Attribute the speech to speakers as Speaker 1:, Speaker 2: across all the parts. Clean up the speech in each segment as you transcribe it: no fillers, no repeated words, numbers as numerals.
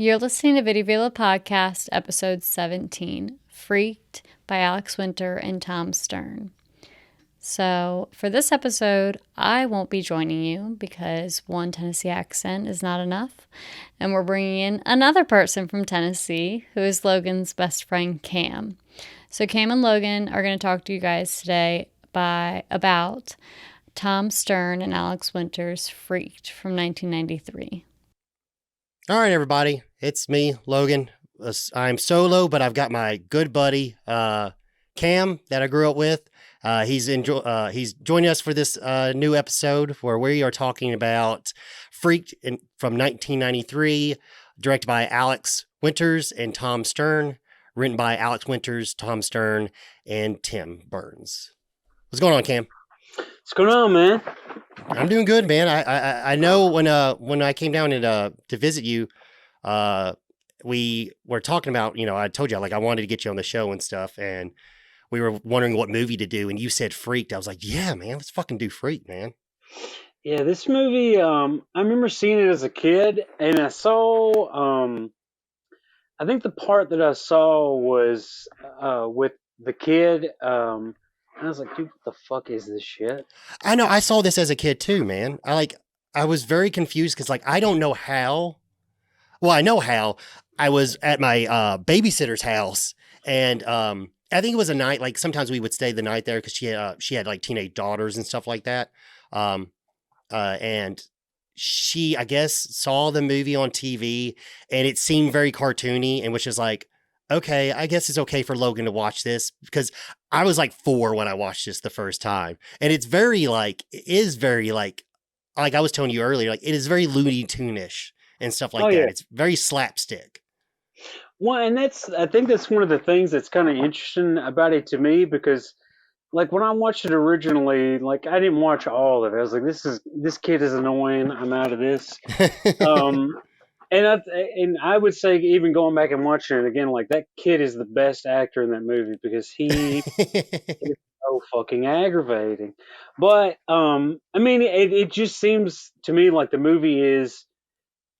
Speaker 1: You're listening to Video Villa Podcast, episode 17, Freaked by Alex Winter and Tom Stern. So, for this episode, I won't be joining you because one Tennessee accent is not enough, and we're bringing in another person from Tennessee who is Logan's best friend, Cam. So, Cam and Logan are going to talk to you guys today about Tom Stern and Alex Winter's Freaked from 1993.
Speaker 2: All right, everybody. It's me, Logan. I'm solo, but I've got my good buddy, Cam, that I grew up with. He's joining us for this new episode where we are talking about Freaked from 1993, directed by Alex Winters and Tom Stern, written by Alex Winters, Tom Stern, and Tim Burns. What's going on, Cam?
Speaker 3: What's going on, man?
Speaker 2: I'm doing good, man. I know when I came down to visit you, we were talking about, I told you I wanted to get you on the show and stuff, and we were wondering what movie to do, and you said Freaked. I was like, yeah, man, let's fucking do Freaked, man.
Speaker 3: Yeah, this movie, I remember seeing it as a kid, and I saw, I think the part that I saw was with the kid. I was like, dude, what the fuck is this shit?
Speaker 2: I know. I saw this as a kid too, man. I was very confused because I don't know how. Well, I know how. I was at my babysitter's house, and I think it was a night. Sometimes we would stay the night there because she had teenage daughters and stuff like that. And she, I guess, saw the movie on TV, and it seemed very cartoony, and which is like, okay, I guess it's okay for Logan to watch this because I was 4 when I watched this the first time. And it's very it is very like I was telling you earlier, it is very Looney Tune-ish and stuff like that. Yeah. It's very slapstick.
Speaker 3: Well, and I think that's one of the things that's kind of interesting about it to me because when I watched it originally, I didn't watch all of it. I was like, this kid is annoying. I'm out of this. And I would say even going back and watching it again, that kid is the best actor in that movie because he is so fucking aggravating. But it just seems to me like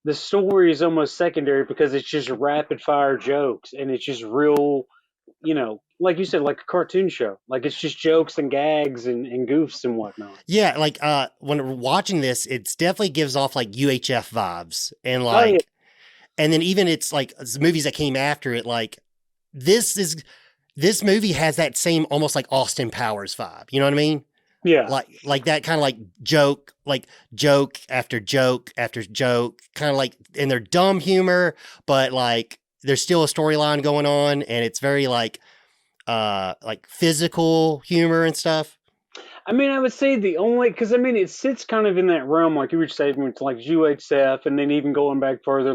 Speaker 3: the story is almost secondary because it's just rapid fire jokes and it's just real, like you said, like a cartoon show. It's just jokes and gags and goofs and whatnot.
Speaker 2: Yeah, when watching this, it definitely gives off UHF vibes and and then even it's movies that came after it, this movie has that same almost Austin Powers vibe. You know what I mean?
Speaker 3: Yeah.
Speaker 2: Like that kind of joke after joke after joke, kind of and they're dumb humor, but there's still a storyline going on, and it's very physical humor and stuff.
Speaker 3: I would say because it sits kind of in that realm, like you were saying, it's UHF, and then even going back further,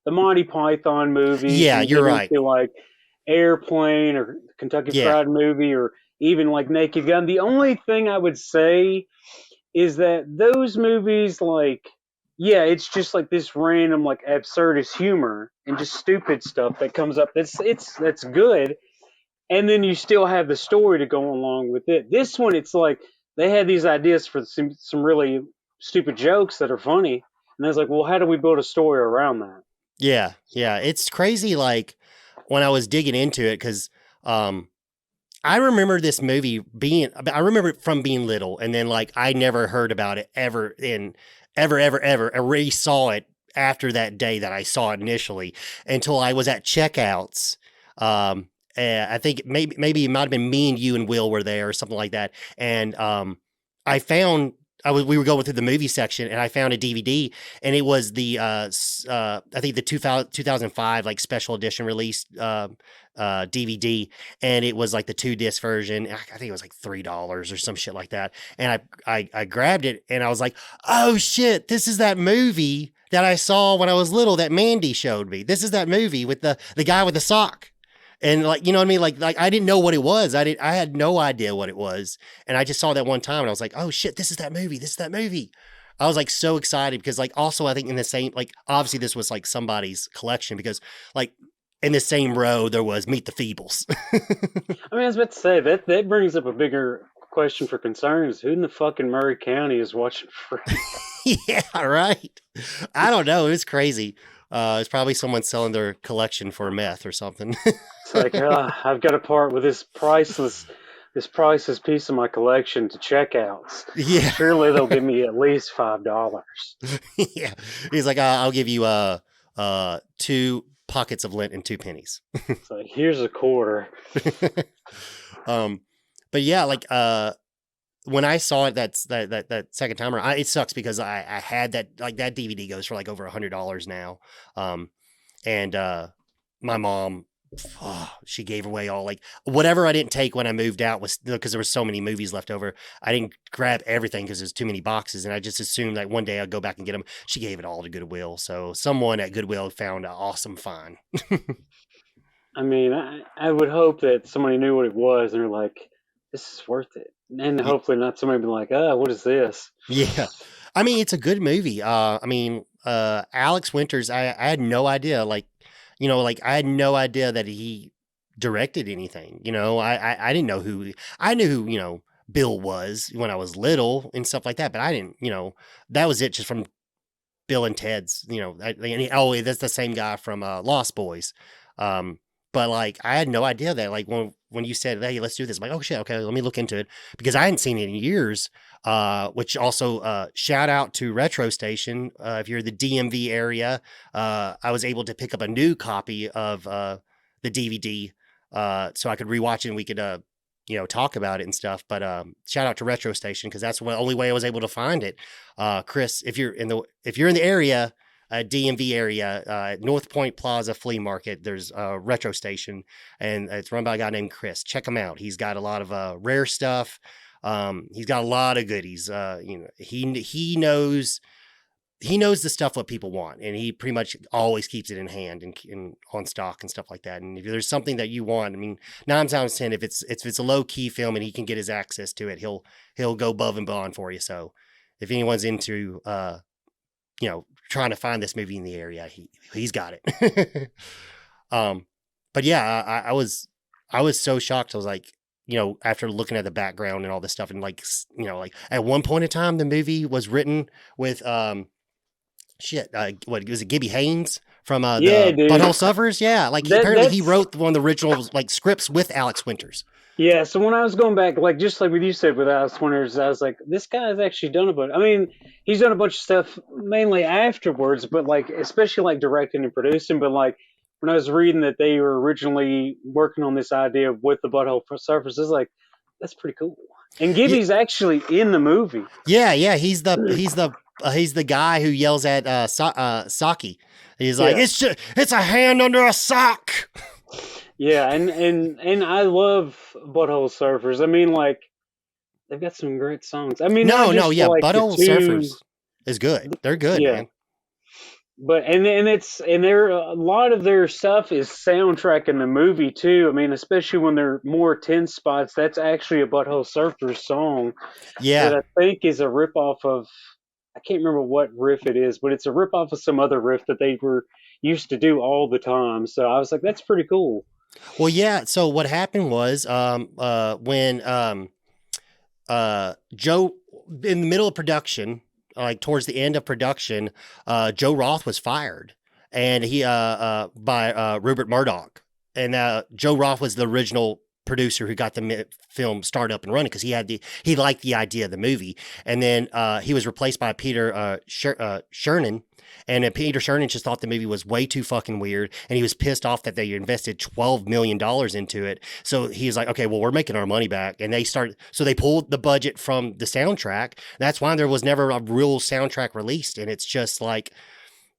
Speaker 3: the Monty Python movies.
Speaker 2: Yeah, you're right.
Speaker 3: Airplane or Kentucky Fried Movie or even Naked Gun. The only thing I would say is that those movies, it's just this random absurdist humor and just stupid stuff that comes up. That's good. And then you still have the story to go along with it. This one, it's they had these ideas for some really stupid jokes that are funny. And I was like, well, how do we build a story around that?
Speaker 2: Yeah. It's crazy, when I was digging into it, because I remember this movie I remember it from being little, and then I never heard about it ever. I already saw it after that day that I saw it initially until I was at checkouts. I think maybe it might have been me and you and Will were there or something like that. And we were going through the movie section, and I found a DVD, and it was the I think the 2005 special edition release DVD, and it was the 2-disc version. I think it was $3 or some shit like that. And I grabbed it, and I was like, oh shit, this is that movie that I saw when I was little that Mandy showed me. This is that movie with the guy with the sock. And you know what I mean? I didn't know what it was. I had no idea what it was. And I just saw that one time, and I was like, oh shit, this is that movie. This is that movie. I was so excited because also I think in the same, obviously this was somebody's collection because in the same row there was Meet the Feebles.
Speaker 3: I was about to say that brings up a bigger question for concerns. Who in the fucking Murray County is watching Freak?
Speaker 2: Yeah, right. I don't know. It was crazy. It's probably someone selling their collection for meth or something.
Speaker 3: It's like, I've got to part with this priceless piece of my collection to checkouts.
Speaker 2: Yeah.
Speaker 3: Surely they'll give me at least $5.
Speaker 2: Yeah. He's like, I'll give you 2 pockets of lint and 2 pennies.
Speaker 3: It's like, here's a quarter.
Speaker 2: But yeah, like when I saw it that second timer, it sucks because I had that DVD goes for like over $100 now. And my mom, she gave away all like whatever I didn't take when I moved out was because there were so many movies left over. I didn't grab everything because there's too many boxes, and I just assumed that one day I'd go back and get them. She gave it all to Goodwill, so someone at Goodwill found an awesome find.
Speaker 3: I mean, I would hope that somebody knew what it was and they're like, this is worth it. And hopefully not somebody be like, what is this?
Speaker 2: Yeah. I mean, it's a good movie. Alex Winters, I had no idea, like, I had no idea that he directed anything. I didn't know I knew who, Bill was when I was little and stuff like that, but I didn't, that was it just from Bill and Ted's, that's the same guy from Lost Boys. But like, I had no idea that like when you said, hey, let's do this, I'm like, oh shit, okay, let me look into it because I hadn't seen it in years. Which also shout out to Retro Station. If you're in the DMV area, I was able to pick up a new copy of the DVD so I could rewatch it and we could talk about it and stuff. But shout out to Retro Station because that's the only way I was able to find it. Chris, if you're in the area, DMV area, North Point Plaza Flea Market, there's a Retro Station, and it's run by a guy named Chris. Check him out. He's got a lot of rare stuff. He's got a lot of goodies. He knows the stuff what people want, and he pretty much always keeps it in hand and on stock and stuff like that. And if there's something that you want, I mean, 9 times out of 10, if it's a low key film and he can get his access to it, he'll go above and beyond for you. So if anyone's into trying to find this movie in the area, he's got it. But yeah, I was so shocked. I was like, after looking at the background and all this stuff, and like, like at one point in time, the movie was written with what was it, Gibby Haynes from the Butthole Surfers? Yeah, like apparently he wrote one of the original like scripts with Alex Winters.
Speaker 3: Yeah, so when I was going back, like just like what you said with Alex Winters, I was like, this guy's actually done a bunch. I mean, he's done a bunch of stuff mainly afterwards, but like especially like directing and producing. But like when I was reading that they were originally working on this idea with the Butthole Surfers, I was like, that's pretty cool. And Gibby's actually in the movie.
Speaker 2: Yeah, he's the guy who yells at Saki. He's like, it's a hand under a sock.
Speaker 3: Yeah, and I love Butthole Surfers. I mean, like, they've got some great songs. I mean,
Speaker 2: Butthole Surfers is good. They're good, man.
Speaker 3: But and a lot of their stuff is soundtrack in the movie too. I mean, especially when they're more tense spots, that's actually a Butthole Surfers song.
Speaker 2: Yeah,
Speaker 3: that I think is a ripoff of. I can't remember what riff it is, but it's a ripoff of some other riff that they were used to do all the time. So I was like, that's pretty cool.
Speaker 2: Well, yeah. So what happened was, when Joe, in the middle of production, like towards the end of production, Joe Roth was fired, and he by Rupert Murdoch, and Joe Roth was the original producer who got the film started up and running because he liked the idea of the movie, and then he was replaced by Peter Chernin. And Peter Chernin just thought the movie was way too fucking weird, and he was pissed off that they invested $12 million into it. So he was like, okay, well, we're making our money back. And they pulled the budget from the soundtrack. That's why there was never a real soundtrack released. And it's just like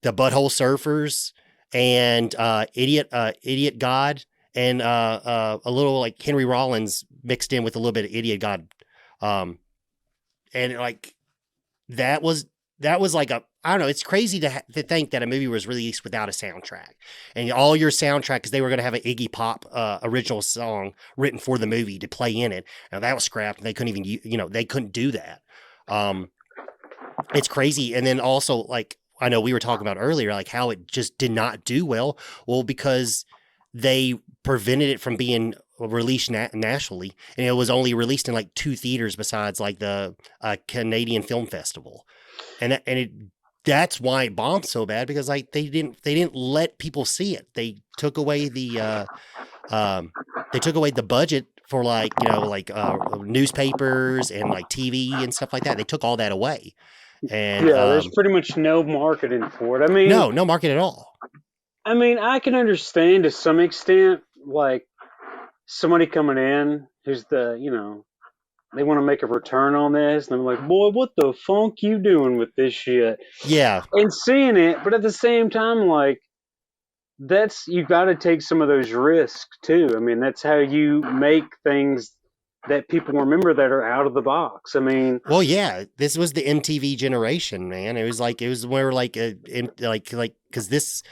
Speaker 2: the Butthole Surfers and Idiot God and a little like Henry Rollins mixed in with a little bit of Idiot God. And like that was like I don't know. It's crazy to think that a movie was released without a soundtrack, and all your soundtrack, because they were going to have an Iggy Pop original song written for the movie to play in it. Now that was scrapped, and they couldn't even, they couldn't do that. It's crazy. And then also, like, I know we were talking about earlier, like how it just did not do well. Well, because they prevented it from being released nationally, and it was only released in like 2 theaters besides like the Canadian Film Festival, and it that's why it bombed so bad, because like they didn't let people see it. They took away the budget for like, newspapers and like TV and stuff like that. They took all that away. And
Speaker 3: Yeah, there's pretty much no marketing for it.
Speaker 2: no market at all.
Speaker 3: I mean, I can understand to some extent, like somebody coming in who's they want to make a return on this, and I'm like, boy, what the funk you doing with this shit?
Speaker 2: Yeah.
Speaker 3: And seeing it, but at the same time, like, you got to take some of those risks too. I mean, that's how you make things that people remember that are out of the box. I mean,
Speaker 2: well, yeah, this was the MTV generation, man. It was where like because this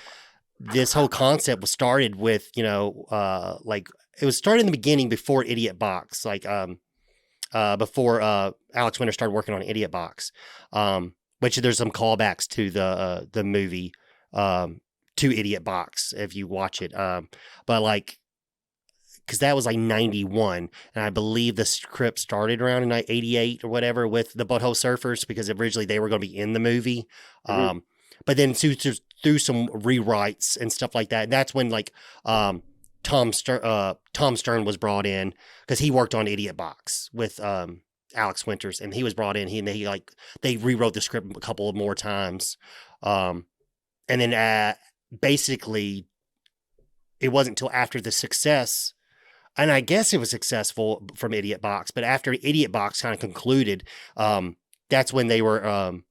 Speaker 2: whole concept was started with, like it was started in the beginning before Idiot Box, like before Alex Winter started working on Idiot Box, which there's some callbacks to the movie, to Idiot Box if you watch it, but like, because that was like 91, and I believe the script started around in like 88 or whatever with the Butthole Surfers, because originally they were going to be in the movie, but then through some rewrites and stuff like that, and that's when like Tom Stern was brought in, because he worked on Idiot Box with Alex Winters, and he was brought in. They rewrote the script a couple of more times, and then basically it wasn't until after the success, and I guess it was successful from Idiot Box, but after Idiot Box kind of concluded, that's when they were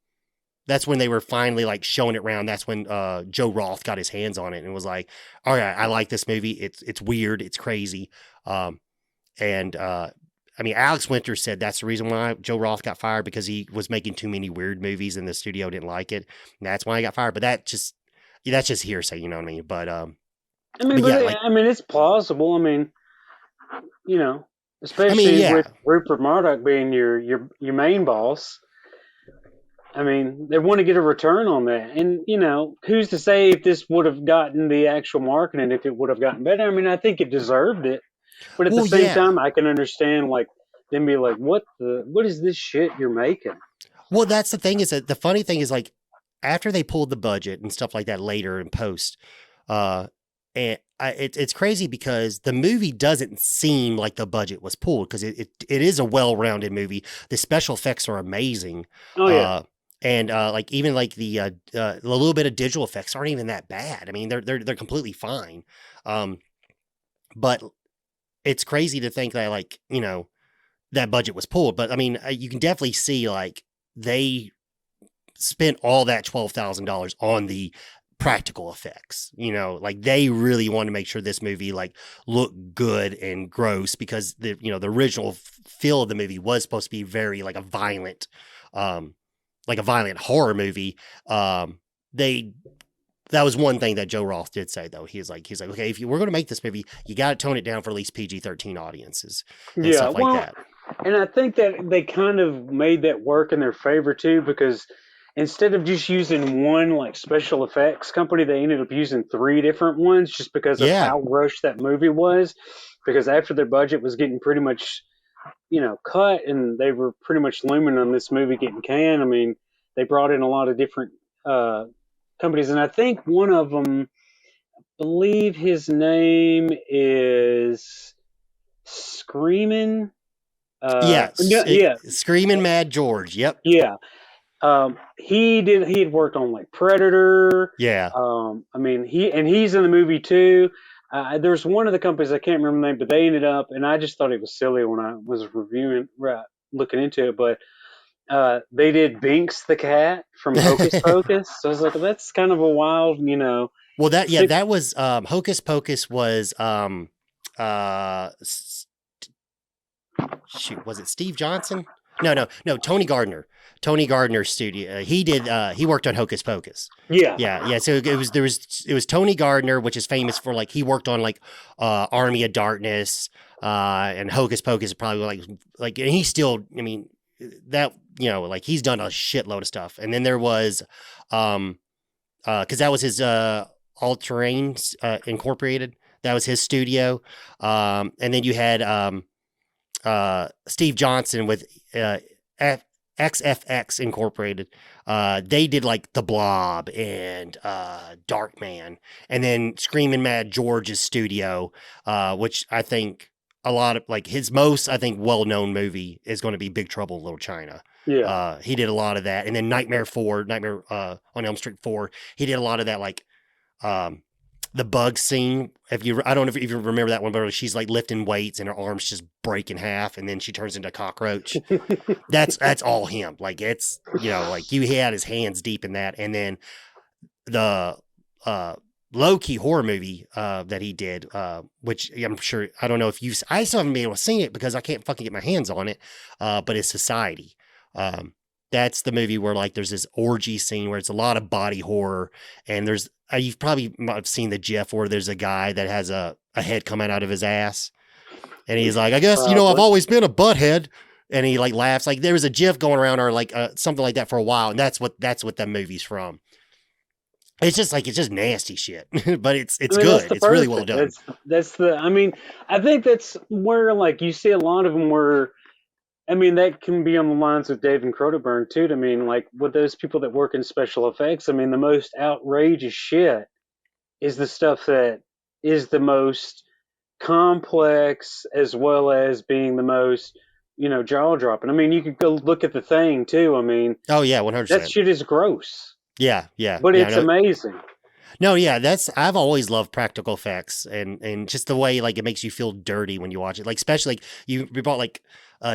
Speaker 2: finally like showing it around. That's when Joe Roth got his hands on it and was like, all right, I like this movie. It's weird. It's crazy. I mean, Alex Winter said that's the reason why Joe Roth got fired, because he was making too many weird movies and the studio didn't like it. And that's why he got fired. But that's just hearsay, you know what I mean? But,
Speaker 3: it's plausible. I mean, especially with Rupert Murdoch being your main boss. I mean, they want to get a return on that. And, who's to say if this would have gotten the actual marketing, if it would have gotten better? I mean, I think it deserved it. But at the same time, I can understand, like, them be like, what is this shit you're making?
Speaker 2: Well, that's the thing, is that the funny thing is, like, after they pulled the budget and stuff like that later in post, it's crazy because the movie doesn't seem like the budget was pulled, because it is a well-rounded movie. The special effects are amazing.
Speaker 3: Oh, yeah.
Speaker 2: And like even like the little bit of digital effects aren't even that bad. I mean, they're completely fine. But it's crazy to think that, like, that budget was pulled. But I mean, you can definitely see like they spent all that $12,000 on the practical effects. Like they really want to make sure this movie like looked good and gross, because the original feel of the movie was supposed to be very like a violent horror movie. That was one thing that Joe Roth did say, though. He's like, okay, if we're going to make this movie, you got to tone it down for at least PG-13 audiences and stuff like that.
Speaker 3: And I think that they kind of made that work in their favor too, because instead of just using one like special effects company, they ended up using 3 different ones, just because of how rushed that movie was. Because after their budget was getting pretty much, cut, and they were pretty much looming on this movie getting canned. I mean, they brought in a lot of different companies, and I think one of them, I believe his name is Screamin'.
Speaker 2: Screamin' Mad George. Yep.
Speaker 3: Yeah. He had worked on like Predator.
Speaker 2: Yeah.
Speaker 3: I mean, he's in the movie too. There's one of the companies, I can't remember the name, but they ended up, and I just thought it was silly when I was looking into it, but they did Binks the cat from Hocus Pocus. So I was like, that's kind of a wild,
Speaker 2: Well, that was Hocus Pocus was was it Steve Johnson? No, Tony Gardner. Tony Gardner's studio. He worked on Hocus Pocus. Yeah. So it was Tony Gardner, which is famous for like he worked on like Army of Darkness, and Hocus Pocus is probably like and he's still, I mean, that, like he's done a shitload of stuff. And then there was because that was his All Terrain Incorporated. That was his studio. And then you had Steve Johnson with XFX Incorporated. They did like The Blob and Darkman, and then Screaming Mad George's studio, which I think a lot of like his most I think well known movie is going to be Big Trouble in Little China.
Speaker 3: Yeah.
Speaker 2: He did a lot of that, and then Nightmare on Elm Street 4. He did a lot of that like um, the bug scene. I don't know if you remember that one, but she's like lifting weights and her arms just break in half, and then she turns into a cockroach. That's all him. Like it's like he had his hands deep in that, and then the low key horror movie that he did, which I'm sure I don't know if I still haven't been able to see it because I can't fucking get my hands on it. But it's Society. That's the movie where like there's this orgy scene where it's a lot of body horror, and there's you've probably might have seen the GIF where there's a guy that has a head coming out of his ass, and he's like, I guess I've always been a butthead, and he like laughs. Like there was a GIF going around or like something like that for a while, and that's what that movie's from. It's just nasty shit, but it's good. It's really well done.
Speaker 3: I think that's where like you see a lot of them where. I mean, that can be on the lines of Dave and Cronenberg too. I mean, like with those people that work in special effects, I mean, the most outrageous shit is the stuff that is the most complex as well as being the most, jaw dropping. I mean, you could go look at The Thing too. I mean,
Speaker 2: oh yeah, 100%.
Speaker 3: That shit is gross.
Speaker 2: Yeah,
Speaker 3: but it's amazing.
Speaker 2: No, yeah, I've always loved practical effects and just the way like it makes you feel dirty when you watch it. Like especially like you brought like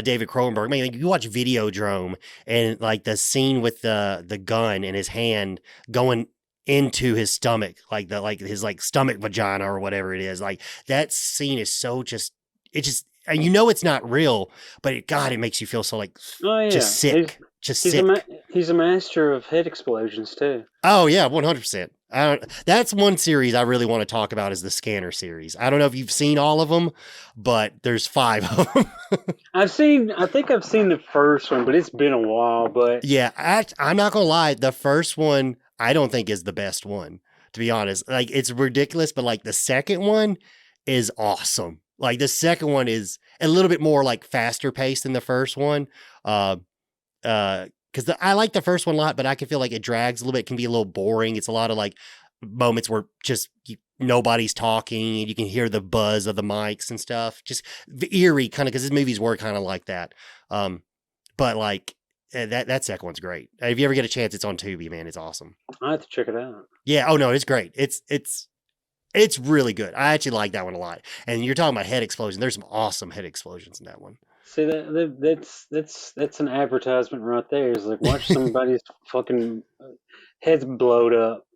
Speaker 2: David Cronenberg. I mean, like, you watch Videodrome and like the scene with the gun in his hand going into his stomach, like his like stomach vagina or whatever it is. Like that scene is so just and it's not real, but it makes you feel so like just sick.
Speaker 3: He's a master of head explosions too.
Speaker 2: Oh yeah, 100%. That's one series I really want to talk about is the Scanner series. I don't know if you've seen all of them, but there's 5 of them.
Speaker 3: I think I've seen the first one, but it's been a while. But
Speaker 2: yeah, I'm not gonna lie, the first one I don't think is the best one, to be honest. Like it's ridiculous, but like the second one is awesome. Like the second one is a little bit more like faster paced than the first one. Because I like the first one a lot, but I can feel like it drags a little bit. It can be a little boring. It's a lot of like moments where just nobody's talking and you can hear the buzz of the mics and stuff. Just eerie, kind of, because his movies were kind of like that. But like that second one's great. If you ever get a chance, it's on Tubi, man. It's awesome.
Speaker 3: I have to check it out.
Speaker 2: Yeah. Oh no, it's great. It's really good. I actually like that one a lot. And you're talking about head explosions. There's some awesome head explosions in that one.
Speaker 3: See that's an advertisement right there. It's like watch somebody's fucking heads blowed up.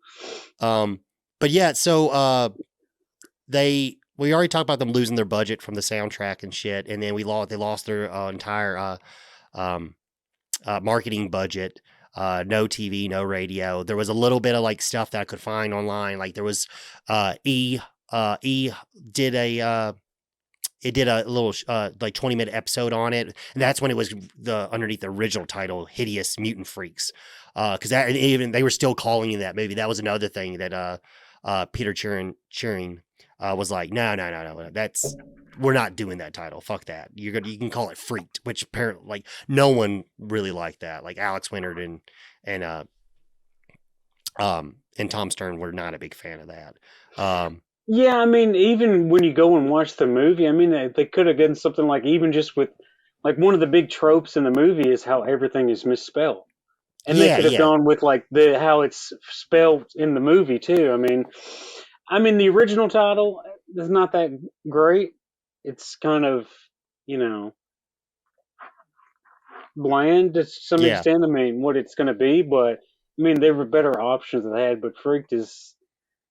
Speaker 2: But yeah, so we already talked about them losing their budget from the soundtrack and shit, and then they lost their entire marketing budget. No TV, no radio. There was a little bit of like stuff that I could find online. Like there was E did a little like 20-minute episode on it, and that's when it was underneath the original title Hideous Mutant Freaks, because that even they were still calling it that movie. That was another thing that Peter Cheering was like, no, we're not doing that title. Fuck that. You can call it Freaked, which apparently like no one really liked that. Like Alex Winter and Tom Stern were not a big fan of that.
Speaker 3: Yeah, I mean, even when you go and watch the movie, I mean, they could have done something like even just with, like one of the big tropes in the movie is how everything is misspelled, and they could have gone with like how it's spelled in the movie too. I mean, the original title is not that great. It's kind of, bland to some extent. I mean, what it's going to be, but I mean, there were better options they had. But Freaked is.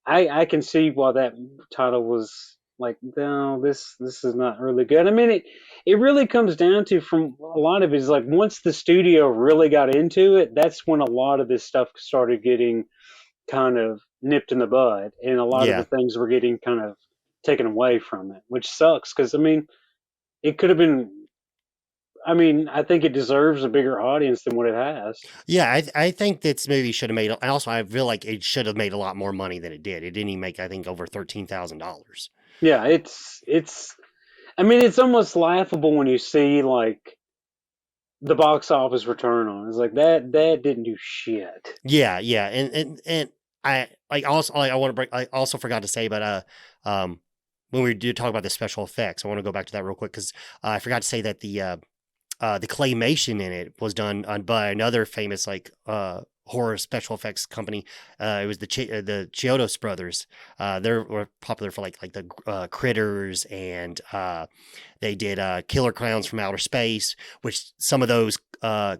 Speaker 3: I can see why that title was like, no, this is not really good. I mean, it really comes down to, from a lot of it is like once the studio really got into it, that's when a lot of this stuff started getting kind of nipped in the bud, and a lot of the things were getting kind of taken away from it, which sucks because I mean, it could have been. I mean, I think it deserves a bigger audience than what it has.
Speaker 2: Yeah, I think this movie should have made, and also I feel like it should have made a lot more money than it did. It didn't even make, I think, over $13,000.
Speaker 3: Yeah, it's. I mean, it's almost laughable when you see like the box office return on. It's like that didn't do shit.
Speaker 2: Yeah, yeah, and I like also I want to break. I also forgot to say, but when we do talk about the special effects, I want to go back to that real quick because I forgot to say that the claymation in it was done by another famous like horror special effects company. It was the Chiodos brothers. They were popular for like the Critters, and they did Killer Clowns from Outer Space, which some of those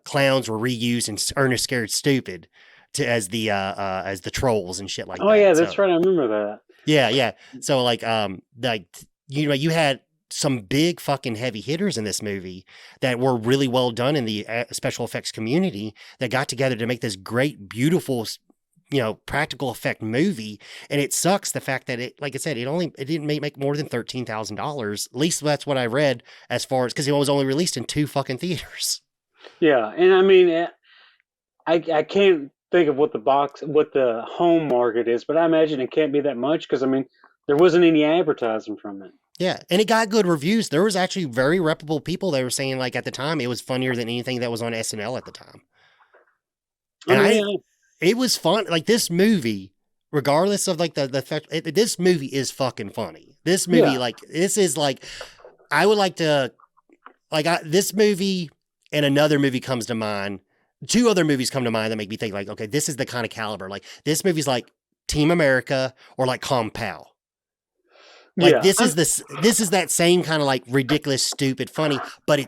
Speaker 2: clowns were reused in Ernest Scared Stupid as the trolls and shit like
Speaker 3: Oh
Speaker 2: that.
Speaker 3: yeah,
Speaker 2: So
Speaker 3: that's right. I remember that.
Speaker 2: yeah, yeah. So like you had some big fucking heavy hitters in this movie that were really well done in the special effects community that got together to make this great, beautiful, practical effect movie. And it sucks the fact that it, like I said, it didn't make more than $13,000. At least that's what I read as far as, because it was only released in 2 fucking theaters.
Speaker 3: Yeah, and I mean, I can't think of what the home market is, but I imagine it can't be that much because I mean, there wasn't any advertising from it.
Speaker 2: Yeah, and it got good reviews. There was actually very reputable people that were saying like at the time it was funnier than anything that was on SNL at the time. And
Speaker 3: I mean,
Speaker 2: it was fun. Like this movie, regardless of like the fact, this movie is fucking funny. This movie,
Speaker 3: yeah,
Speaker 2: like this is like, I would like to, this movie and another movie comes to mind. 2 other movies come to mind that make me think like, okay, this is the kind of caliber. Like this movie's like Team America or like Kung Pao. Like
Speaker 3: yeah,
Speaker 2: this is that same kind of like ridiculous, stupid, funny, but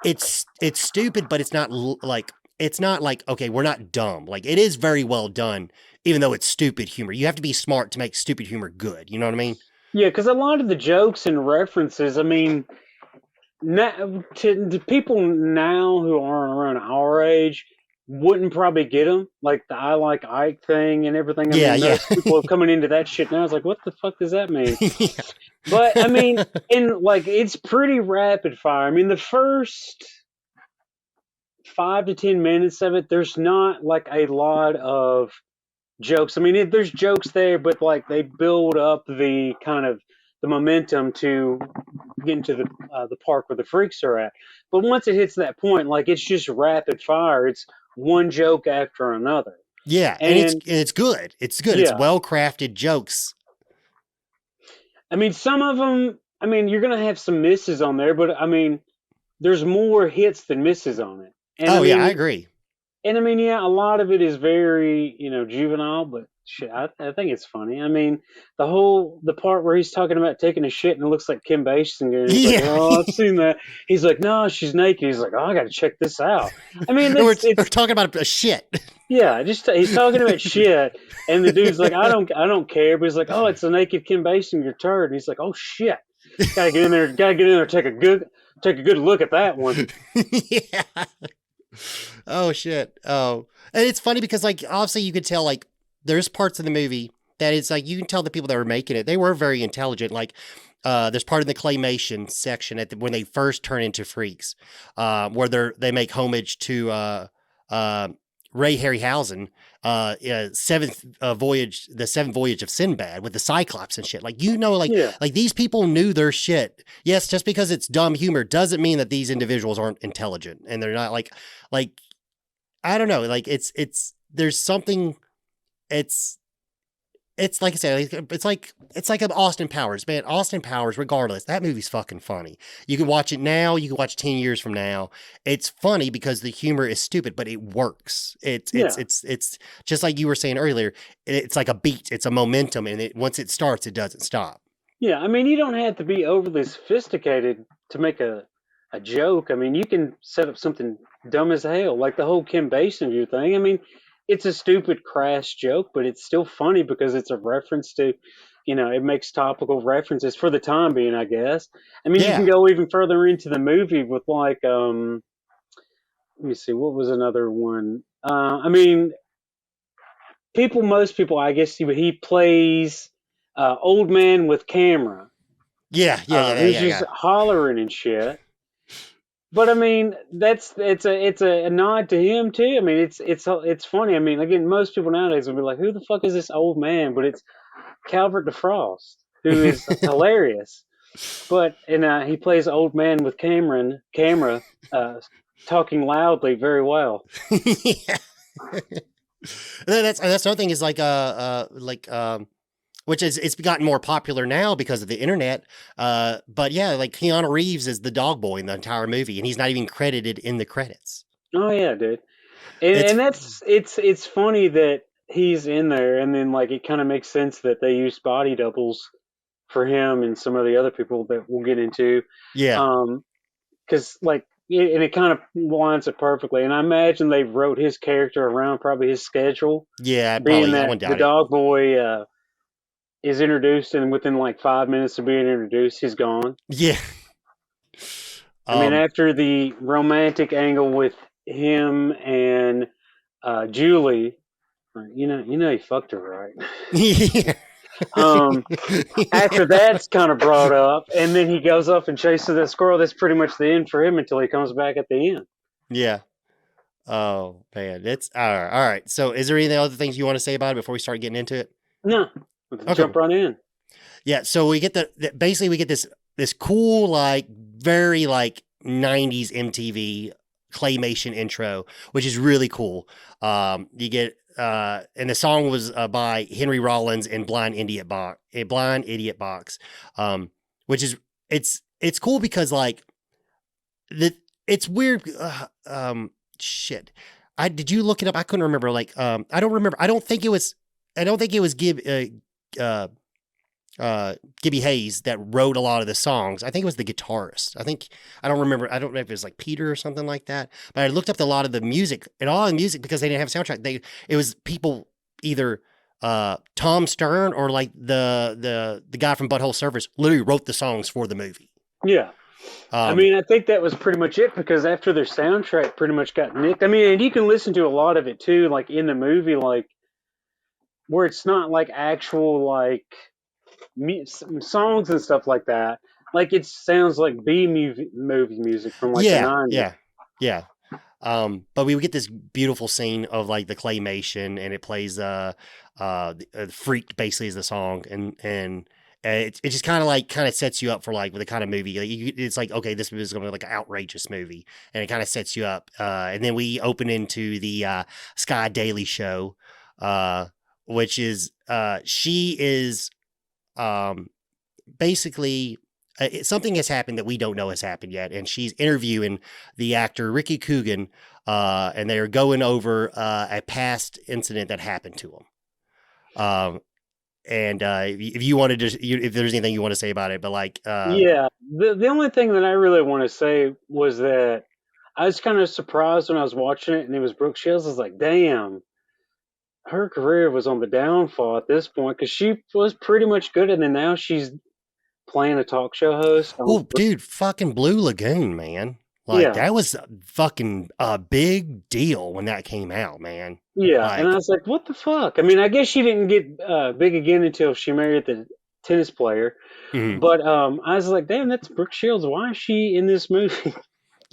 Speaker 2: it's stupid, but it's not like okay, we're not dumb. Like it is very well done, even though it's stupid humor. You have to be smart to make stupid humor good. You know what I mean?
Speaker 3: yeah. Because a lot of the jokes and references, I mean, now, to people now who aren't around our age wouldn't probably get them, like the "I like Ike" thing and everything. I
Speaker 2: Yeah,
Speaker 3: mean,
Speaker 2: yeah.
Speaker 3: those people are coming into that shit now. It's like, what the fuck does that mean?
Speaker 2: Yeah.
Speaker 3: But I mean, in like, it's pretty rapid fire. I mean, the first 5 to 10 minutes of it, there's not like a lot of jokes. I mean, there's jokes there, but like they build up the kind of the momentum to get into the park where the freaks are at. But once it hits that point, like it's just rapid fire. It's one joke after another,
Speaker 2: Yeah, and
Speaker 3: and
Speaker 2: it's good. It's good. It's
Speaker 3: yeah,
Speaker 2: well crafted jokes.
Speaker 3: I mean, some of them. I mean, you're gonna have some misses on there, but I mean, there's more hits than misses on it. And I
Speaker 2: Oh yeah, I
Speaker 3: mean,
Speaker 2: agree.
Speaker 3: yeah, a lot of it is very, juvenile, but shit, I think it's funny. I mean, the part where he's talking about taking a shit and it looks like Kim Basinger, and he's like,
Speaker 2: Yeah.
Speaker 3: "Oh, I've seen that." He's like, "No, she's naked." He's like, "Oh, I got to check this out." I mean,
Speaker 2: we're, we're
Speaker 3: it's
Speaker 2: talking about a shit.
Speaker 3: yeah, just he's talking about shit, and the dude's like, I don't care," but he's like, "Oh, it's a naked Kim Basinger turd," and he's like, "Oh shit, gotta get in there, take a good look at that one."
Speaker 2: Yeah. Oh shit. Oh, and it's funny because like obviously you could tell like there's parts of the movie that it's like you can tell the people that were making it they were very intelligent. Like there's part of the claymation section when they first turn into freaks, where they make homage to uh, Ray Harryhausen, the seventh voyage of Sinbad with the Cyclops and shit. Like
Speaker 3: Yeah,
Speaker 2: like these people knew their shit. Yes, just because it's dumb humor doesn't mean that these individuals aren't intelligent and they're not like I don't know. Like there's something. It's like I said. It's like an Austin Powers, man. Austin Powers, regardless, that movie's fucking funny. You can watch it now. You can watch 10 years from now. It's funny because the humor is stupid, but it works.
Speaker 3: yeah.
Speaker 2: It's just like you were saying earlier. It's like a beat. It's a momentum, and once it starts, it doesn't stop.
Speaker 3: Yeah, I mean, you don't have to be overly sophisticated to make a joke. I mean, you can set up something dumb as hell, like the whole Kim Basinger thing. I mean, it's a stupid, crass joke, but it's still funny because it's a reference to, it makes topical references for the time being, I guess. I mean, you can
Speaker 2: Yeah,
Speaker 3: go even further into the movie with like, let me see, what was another one? I mean, most people, I guess, he plays old man with camera who's just
Speaker 2: yeah.
Speaker 3: hollering and shit. But I mean, it's a nod to him too. I mean, it's funny. I mean, again, most people nowadays will be like, "Who the fuck is this old man?" But it's Calvert DeFrost, who is hilarious. But and he plays old man with camera. Uh, talking loudly very well.
Speaker 2: Yeah. That's another thing is which is it's gotten more popular now because of the internet. But yeah, like Keanu Reeves is the dog boy in the entire movie, and he's not even credited in the credits.
Speaker 3: Oh yeah, dude. And
Speaker 2: It's
Speaker 3: that's it's funny that he's in there, and then like it kind of makes sense that they use body doubles for him and some of the other people that we'll get into.
Speaker 2: yeah,
Speaker 3: Because and it kind of lines it perfectly. And I imagine they wrote his character around probably his schedule,
Speaker 2: yeah,
Speaker 3: being
Speaker 2: probably I
Speaker 3: that
Speaker 2: wouldn't
Speaker 3: the
Speaker 2: doubt it.
Speaker 3: dog boy is introduced, and within like 5 minutes of being introduced, he's gone.
Speaker 2: Yeah.
Speaker 3: I mean,
Speaker 2: Um.
Speaker 3: after the romantic angle with him and Julie, he fucked her, right?
Speaker 2: Yeah.
Speaker 3: Um, After that's kind of brought up, and then he goes up and chases that squirrel. That's pretty much the end for him until he comes back at the end.
Speaker 2: Yeah. Oh man, it's all right. All right. So, is there any other things you want to say about it before we start getting into it?
Speaker 3: No, let's
Speaker 2: Okay.
Speaker 3: jump right in.
Speaker 2: Yeah. So we get basically we get this cool like very like 90s MTV claymation intro, which is really cool. You get and the song was by Henry Rollins and Blind Idiot Box, which is it's cool because like it's weird. Shit. Did you look it up? I couldn't remember. Like, I don't remember. I don't think it was. I don't think it was uh, Gibby Hayes that wrote a lot of the songs. I think it was the guitarist. I don't remember. I don't know if it was like Peter or something like that. But I looked up a lot of the music and all the music because they didn't have a soundtrack. It was people either Tom Stern or like the guy from Butthole Surfers literally wrote the songs for the movie.
Speaker 3: Yeah. I mean, I think that was pretty much it because after their soundtrack pretty much got nicked. I mean, and you can listen to a lot of it too, like in the movie, like where it's not like actual like songs and stuff like that. Like it sounds like movie music from like the
Speaker 2: Yeah,
Speaker 3: 90s.
Speaker 2: yeah, yeah. But we would get this beautiful scene of like the claymation, and it plays "Freaked" basically is the song, and it just kind of sets you up for like the kind of movie. Like, it's like okay, this movie is going to be like an outrageous movie, and it kind of sets you up. And then we open into the Sky Daily Show, which is she is basically something has happened that we don't know has happened yet, and she's interviewing the actor Ricky Coogan, and they're going over a past incident that happened to him. And if you wanted to, if there's anything you want to say about it, but like,
Speaker 3: Yeah, the only thing that I really want to say was that I was kind of surprised when I was watching it, and it was Brooke Shields. I was like, damn, her career was on the downfall at this point because she was pretty much good, and then now she's playing a talk show host.
Speaker 2: oh, dude, fucking Blue Lagoon, man. Like
Speaker 3: Yeah,
Speaker 2: that was fucking a big deal when that came out, man.
Speaker 3: yeah, and I
Speaker 2: Like,
Speaker 3: was like, what the fuck? I mean, I guess she didn't get big again until she married the tennis player.
Speaker 2: mhm.
Speaker 3: But I was like, damn, that's Brooke Shields. Why is she in this movie?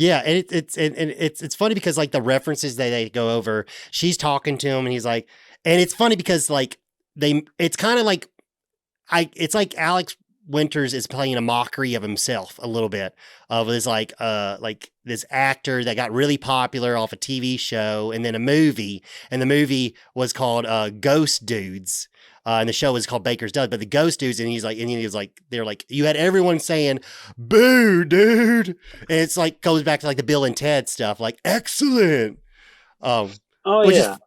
Speaker 2: Yeah, and it's funny because like the references that they go over, she's talking to him, and he's like, and it's funny because like it's kind of like it's like Alex Winters is playing a mockery of himself a little bit of this like this actor that got really popular off a TV show and then a movie, and the movie was called Ghost Dudes. And the show was called Baker's Dozen, but the Ghost Dudes, and he was like, they're like, you had everyone saying, "Boo, dude," and it's like goes back to like the Bill and Ted stuff, like excellent. Um,
Speaker 3: Oh
Speaker 2: which is
Speaker 3: yeah,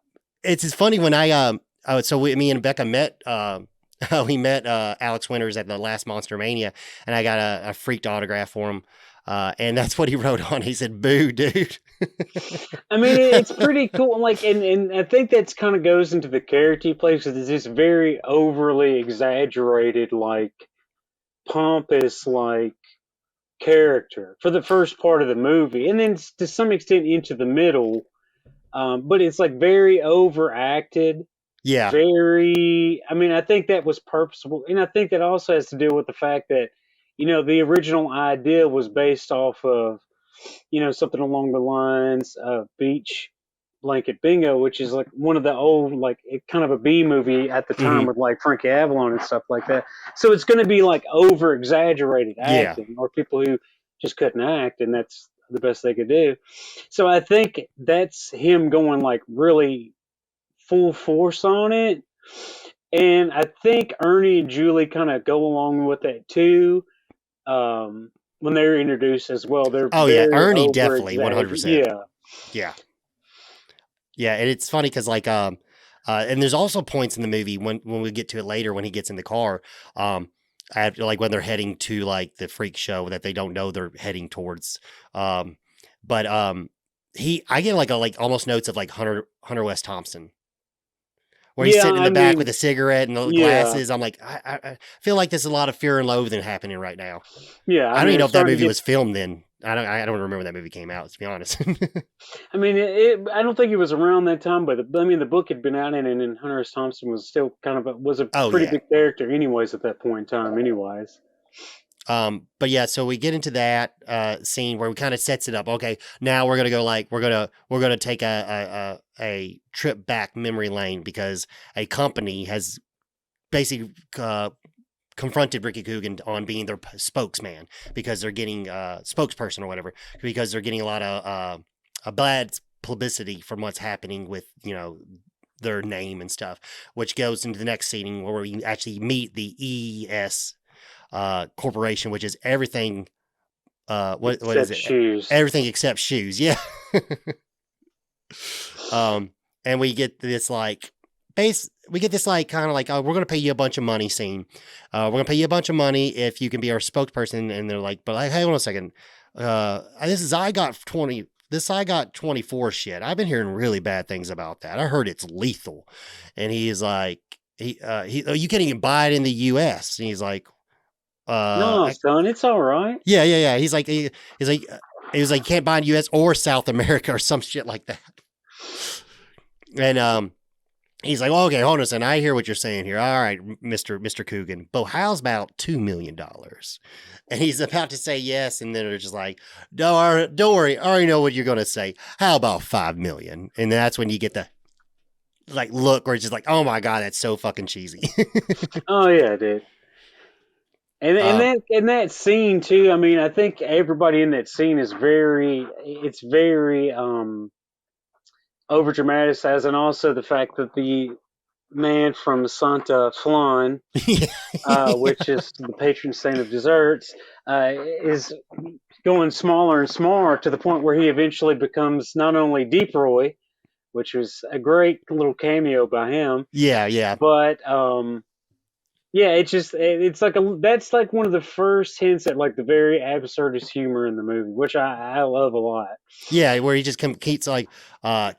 Speaker 2: it's just funny when me and Becca met we met Alex Winters at the last Monster Mania, and I got a freaked autograph for him. And that's what he wrote on. He said, "Boo, dude."
Speaker 3: I mean, it's pretty cool. Like, and I think that's kind of goes into the character he plays because it's this very overly exaggerated, like pompous, like character for the first part of the movie, and then to some extent into the middle. But it's like very overacted.
Speaker 2: Yeah,
Speaker 3: Very, I mean, I think that was purposeful, and I think that also has to do with the fact that the original idea was based off of something along the lines of Beach Blanket Bingo, which is like one of the old, like kind of a B movie at the time
Speaker 2: hmm,
Speaker 3: with like Frankie Avalon and stuff like that. So it's going to be like over exaggerated
Speaker 2: yeah,
Speaker 3: acting or people who just couldn't act, and that's the best they could do. So I think that's him going like really full force on it. And I think Ernie and Julie kind of go along with that too. When they're introduced as well, they're
Speaker 2: Oh yeah,
Speaker 3: very
Speaker 2: Ernie
Speaker 3: over
Speaker 2: definitely
Speaker 3: exaggerated.
Speaker 2: 100%.
Speaker 3: Yeah.
Speaker 2: Yeah. Yeah, and it's funny because like and there's also points in the movie when we get to it later when he gets in the car, after like when they're heading to like the freak show that they don't know they're heading towards. But I get like almost notes of like Hunter West Thompson. Where he's
Speaker 3: Yeah,
Speaker 2: sitting in
Speaker 3: I
Speaker 2: the back with
Speaker 3: mean,
Speaker 2: a cigarette and the
Speaker 3: yeah,
Speaker 2: glasses. I'm like, I feel like there's a lot of fear and loathing happening right now.
Speaker 3: yeah.
Speaker 2: I
Speaker 3: I
Speaker 2: don't
Speaker 3: mean,
Speaker 2: even know
Speaker 3: it's
Speaker 2: if that
Speaker 3: starting to
Speaker 2: movie
Speaker 3: get.
Speaker 2: was filmed then. I don't remember when that movie came out, to be honest.
Speaker 3: I mean, I don't think it was around that time, but I mean, the book had been out, and Hunter S. Thompson was still kind of was a
Speaker 2: Oh
Speaker 3: pretty
Speaker 2: yeah.
Speaker 3: big character, anyways, at that point in time, anyways.
Speaker 2: But yeah, so we get into that scene where we kind of sets it up. Okay, now we're gonna go like we're gonna take a trip back memory lane because a company has basically confronted Ricky Coogan on being their spokesman because they're getting spokesperson or whatever because they're getting a lot of bad publicity from what's happening with their name and stuff, which goes into the next scene where we actually meet the EES corporation, which is everything. What is
Speaker 3: Except
Speaker 2: it?
Speaker 3: shoes.
Speaker 2: Everything except shoes. Yeah. And we get this like we get this like kind of like, oh, we're gonna pay you a bunch of money scene. We're gonna pay you a bunch of money if you can be our spokesperson. And they're like, but like, hey, hold on a second. I got 20. This I got 24 shit. I've been hearing really bad things about that. I heard it's lethal. And he's like, you can't even buy it in the U.S. And he's like,
Speaker 3: No, son, it's all right.
Speaker 2: yeah. He's like, he was like, you can't buy in U.S. or South America or some shit like that. And he's like, well, okay, hold on a second. I hear what you're saying here. All right, Mr. Coogan. But how's about $2 million? And he's about to say yes, and then they're just like, no, don't worry. I already know what you're gonna say. How about $5 million? And that's when you get the like look where it's just like, oh my god, that's so fucking cheesy.
Speaker 3: Oh yeah, dude. And that scene too. I mean, I think everybody in that scene is it's very over dramatized, and also the fact that the man from Santa Flan, which is the patron saint of desserts, is going smaller and smaller to the point where he eventually becomes not only Deep Roy, which was a great little cameo by him,
Speaker 2: yeah.
Speaker 3: but yeah, it's like that's like one of the first hints at like the very absurdist humor in the movie, which I love a lot.
Speaker 2: Yeah, where he just keeps like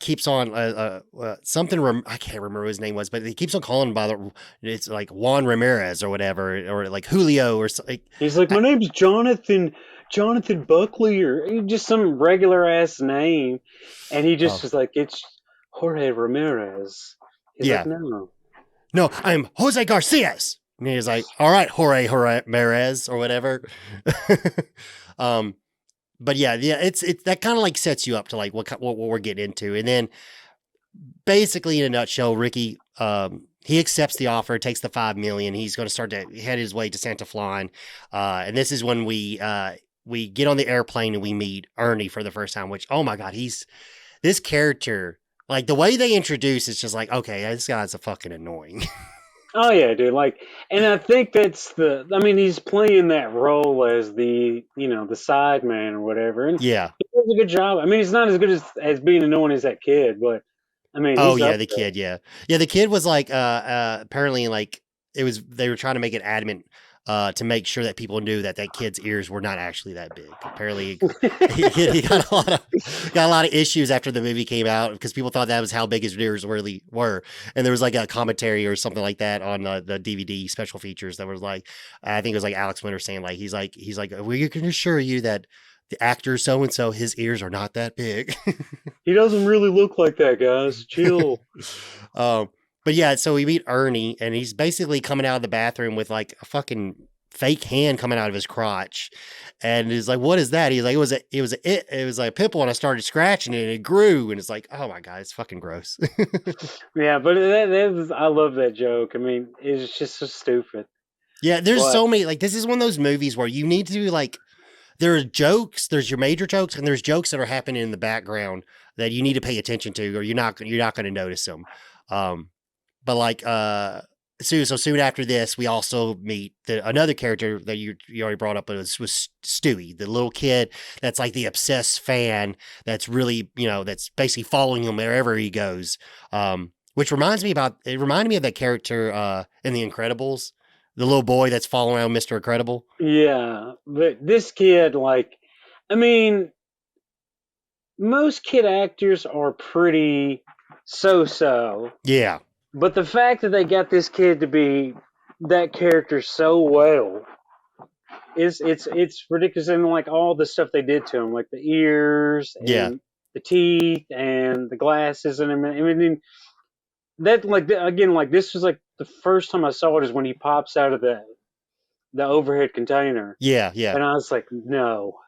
Speaker 2: keeps on something I can't remember what his name was, but he keeps on calling him by it's like Juan Ramirez or whatever, or like Julio or something.
Speaker 3: He's like, my name's Jonathan Buckley, or just some regular ass name, and he just
Speaker 2: Oh
Speaker 3: is like, it's Jorge Ramirez. He's like,
Speaker 2: yeah, no, I'm Jose Garcias. And he's like, all right, Jorge Ramirez or whatever. But yeah, it's that kind of like sets you up to like what we're getting into, and then basically in a nutshell, Ricky he accepts the offer, takes the $5 million. He's going to start to head his way to Santa Flan, and this is when we get on the airplane and we meet Ernie for the first time. Which, oh my god, he's this character. Like the way they introduce, it's just like, okay, this guy's a fucking annoying.
Speaker 3: oh yeah, dude. Like, and I think I mean, he's playing that role as the side man or whatever, and
Speaker 2: Yeah.
Speaker 3: he does a good job. I mean, he's not as good as being annoying as that kid, but I mean,
Speaker 2: Oh
Speaker 3: he's
Speaker 2: yeah,
Speaker 3: up
Speaker 2: the
Speaker 3: there.
Speaker 2: kid. Yeah, yeah. The kid was like, apparently, like they were trying to make it adamant, to make sure that people knew that kid's ears were not actually that big. Apparently, he got a lot of issues after the movie came out because people thought that was how big his ears really were. And there was like a commentary or something like that on the DVD special features that was like, I think it was like Alex Winter saying like he's like we can assure you that the actor so and so his ears are not that big.
Speaker 3: He doesn't really look like that, guys. Chill.
Speaker 2: But yeah, so we meet Ernie, and he's basically coming out of the bathroom with like a fucking fake hand coming out of his crotch, and he's like, "What is that?" He's like, "It was like a pimple," and I started scratching it, and it grew, and it's like, "Oh my god, it's fucking gross."
Speaker 3: Yeah, but I love that joke. I mean, it's just so stupid.
Speaker 2: Yeah, there's
Speaker 3: But
Speaker 2: so many like this is one of those movies where you need to like there are jokes, there's your major jokes, and there's jokes that are happening in the background that you need to pay attention to, or you're not going to notice them. But like so soon after this, we also meet another character that you already brought up, was Stewie, the little kid that's like the obsessed fan that's really, that's basically following him wherever he goes. Which reminded me of that character in The Incredibles, the little boy that's following around Mr. Incredible.
Speaker 3: Yeah, but this kid, like, I mean, most kid actors are pretty so-so.
Speaker 2: Yeah.
Speaker 3: But the fact that they got this kid to be that character so well it's ridiculous. And like all the stuff they did to him, like the ears and the teeth and the glasses, and I mean that, like, again, like, this was like the first time I saw it is when he pops out of the overhead container.
Speaker 2: Yeah.
Speaker 3: And I was like, no.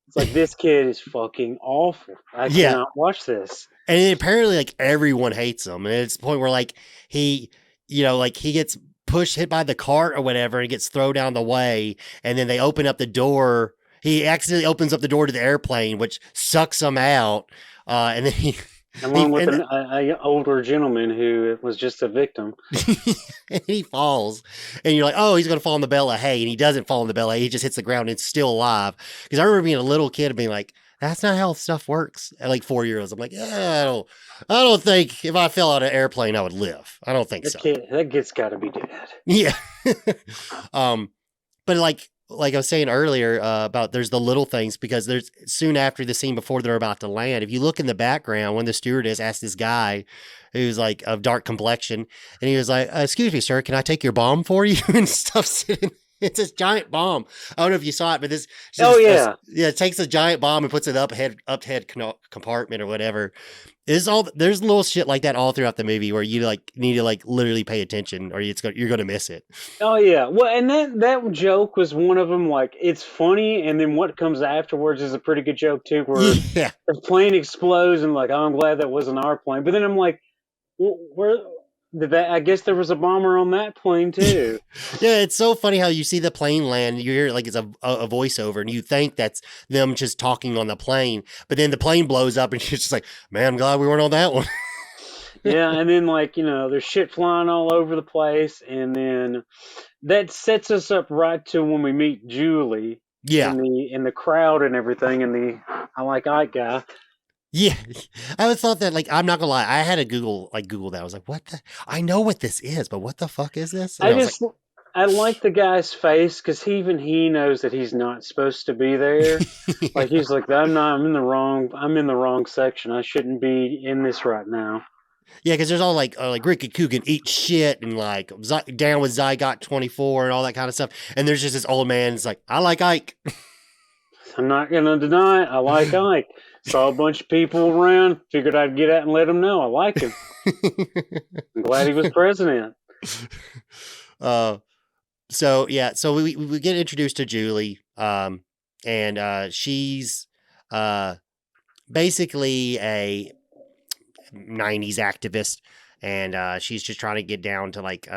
Speaker 3: It's like, this kid is fucking awful. I cannot watch this.
Speaker 2: And apparently, like, everyone hates him. And it's the point where, like, he gets hit by the cart or whatever, and gets thrown down the way. And then they open up the door. He accidentally opens up the door to the airplane, which sucks him out. And then
Speaker 3: along with an older gentleman who was just a victim.
Speaker 2: And he falls, and you're like, oh, he's going to fall in the bale of hay, and he doesn't fall in the bale of hay. He just hits the ground and it's still alive. Because I remember being a little kid and being like, that's not how stuff works. At like 4 years, I'm like, I don't think if I fell out of an airplane, I would live. I don't think so.
Speaker 3: That kid's got to be dead.
Speaker 2: Yeah. But like I was saying earlier about there's the little things, because there's soon after the scene before they're about to land, if you look in the background, when the stewardess asked this guy who's like of dark complexion, and he was like, excuse me, sir, can I take your bomb for you? And stuff sitting. It's this giant bomb. I don't know if you saw it, but this. It takes a giant bomb and puts it up head compartment or whatever. There's little shit like that all throughout the movie where you like need to like literally pay attention, or you're gonna miss it.
Speaker 3: Oh yeah, well, and that joke was one of them. Like, it's funny, and then what comes afterwards is a pretty good joke too, where the plane explodes and like, oh, I'm glad that wasn't our plane. But then I'm like, where did that? I guess there was a bomber on that plane too.
Speaker 2: Yeah, it's so funny how you see the plane land. You hear like it's a voiceover, and you think that's them just talking on the plane, but then the plane blows up, and you're just like, man, I'm glad we weren't on that one.
Speaker 3: Yeah, and then like, there's shit flying all over the place, and then that sets us up right to when we meet Julie.
Speaker 2: Yeah,
Speaker 3: in the crowd and everything, and the I like Ike guy.
Speaker 2: Yeah, I always thought that, like, I'm not gonna lie, I had to Google that. I was like, what the? I know what this is, but what the fuck is this? And
Speaker 3: I like the guy's face, because even he knows that he's not supposed to be there. Yeah. Like, he's like, I'm in the wrong section. I shouldn't be in this right now.
Speaker 2: Yeah, because there's all like Ricky Coogan eat shit, and like down with Zygot 24 and all that kind of stuff. And there's just this old man. It's like, I like Ike.
Speaker 3: I'm not gonna deny it. I like Ike. Saw a bunch of people around. Figured I'd get out and let them know I like him. I'm glad he was president.
Speaker 2: So we get introduced to Julie, and she's basically a 90s activist, and she's just trying to get down to like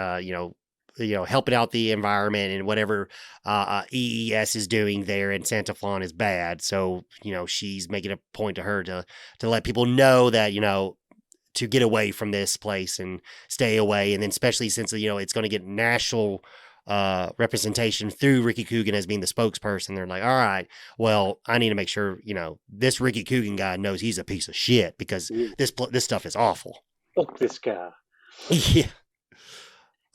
Speaker 2: helping out the environment, and whatever EES is doing there in Santa Fe is bad. So she's making a point to her to let people know that to get away from this place and stay away, and then especially since it's going to get national representation through Ricky Coogan as being the spokesperson. They're like, all right, well, I need to make sure this Ricky Coogan guy knows he's a piece of shit, because this stuff is awful.
Speaker 3: Fuck this guy.
Speaker 2: Yeah.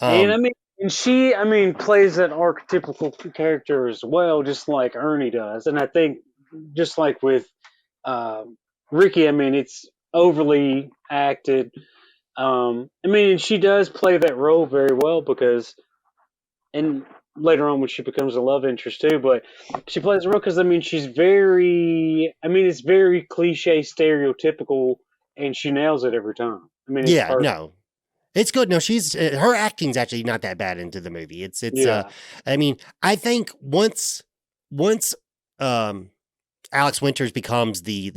Speaker 3: And she plays that archetypical character as well, just like Ernie does. And I think just like with Ricky, it's overly acted. She does play that role very well, because, and later on when she becomes a love interest too, but she plays the role because she's very, it's very cliche, stereotypical, and she nails it every time.
Speaker 2: No, it's good. No, she's her acting's actually not that bad into the movie. It's I think once Alex Winters becomes the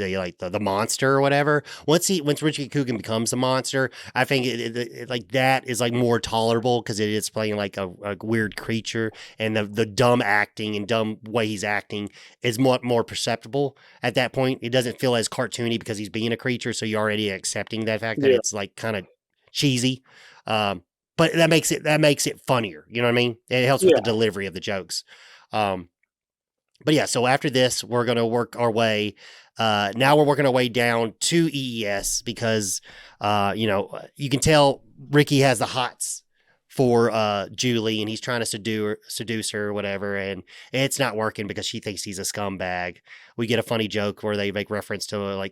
Speaker 2: monster or whatever. Once Richie Coogan becomes the monster, I think it like that is like more tolerable because it is playing like a weird creature, and the dumb acting and dumb way he's acting is more perceptible at that point. It doesn't feel as cartoony because he's being a creature, so you're already accepting that fact that
Speaker 3: Yeah.
Speaker 2: it's like kind of cheesy. But that makes it funnier. You know what I mean? It helps with the delivery of the jokes. But yeah, so after this, we're going to work our way. Now we're working our way down to EES because, you can tell Ricky has the hots for Julie, and he's trying to seduce her or whatever, and it's not working because she thinks he's a scumbag. We get a funny joke where they make reference to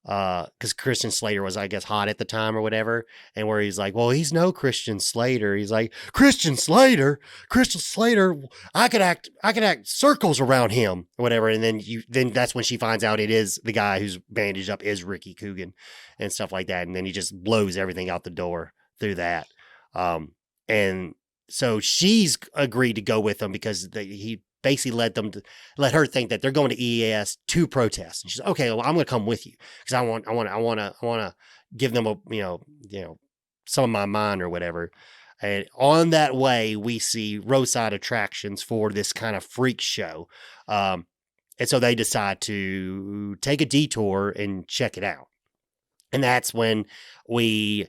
Speaker 2: because Christian Slater was, I guess, hot at the time or whatever, and where he's like, well, he's no Christian Slater. He's like, Christian Slater, I could act circles around him or whatever. And then that's when she finds out it is the guy who's bandaged up is Ricky Coogan and stuff like that. And then he just blows everything out the door through that. And so she's agreed to go with him because he basically let her think that they're going to EAS to protest. And she's okay. Well, I'm going to come with you because I want to give them some of my mind or whatever. And on that way, we see roadside attractions for this kind of freak show. And so they decide to take a detour and check it out. And that's when we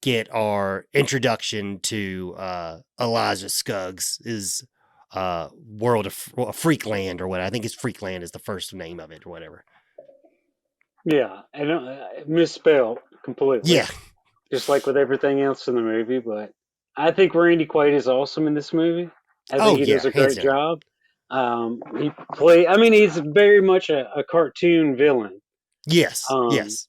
Speaker 2: get our introduction to Elijah Scuggs' world of Freakland or what. I think it's Freakland is the first name of it or whatever.
Speaker 3: Yeah, I don't misspelled completely.
Speaker 2: Yeah,
Speaker 3: just like with everything else in the movie. But I think Randy Quaid is awesome in this movie. I think he does a great job. He's very much a cartoon villain.
Speaker 2: Yes, yes.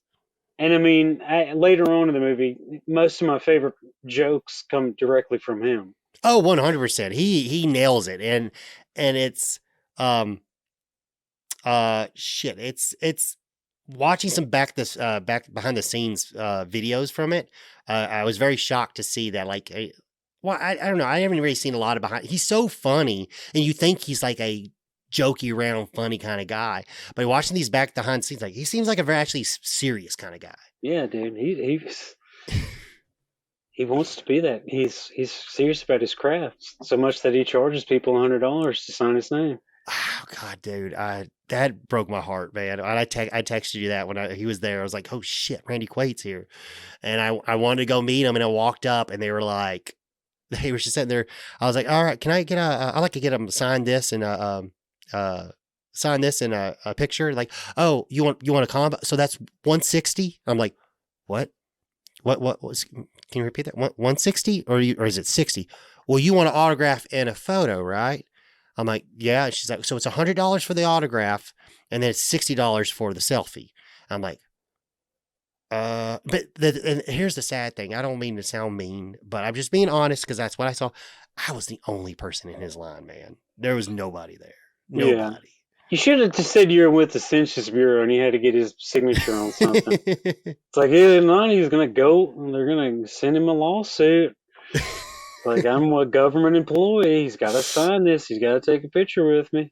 Speaker 3: And I mean, later on in the movie, most of my favorite jokes come directly from him.
Speaker 2: Oh, 100%. He nails it. And it's it's watching some back behind the scenes videos from it. I was very shocked to see that I don't know. I haven't really seen a lot of behind. He's so funny, and you think he's like a jokey around funny kind of guy, but watching these back behind the scenes, like he seems like a very actually serious kind of guy.
Speaker 3: Yeah, dude. He wants to be that. He's serious about his craft so much that he charges people $100 to sign his name.
Speaker 2: Oh God, dude, that broke my heart, man. I texted you that when he was there. I was like, oh shit, Randy Quaid's here, and I wanted to go meet him, and I walked up, and they were just sitting there. I was like, all right, can I get I'd like to get him to sign this and sign this in a picture. Like, oh, you want a combo? So that's 160. I'm like, what was? Can you repeat that? 160 or is it 60? Well, you want an autograph and a photo, right? I'm like, yeah. She's like, so it's $100 for the autograph, and then it's $60 for the selfie. I'm like, but and here's the sad thing. I don't mean to sound mean, but I'm just being honest because that's what I saw. I was the only person in his line, man. There was nobody there. Nobody.
Speaker 3: Yeah. You should have just said you were with the Census Bureau and he had to get his signature on something. It's like, either not, he's going to go and they're going to send him a lawsuit. Like, I'm a government employee. He's got to sign this. He's got to take a picture with me.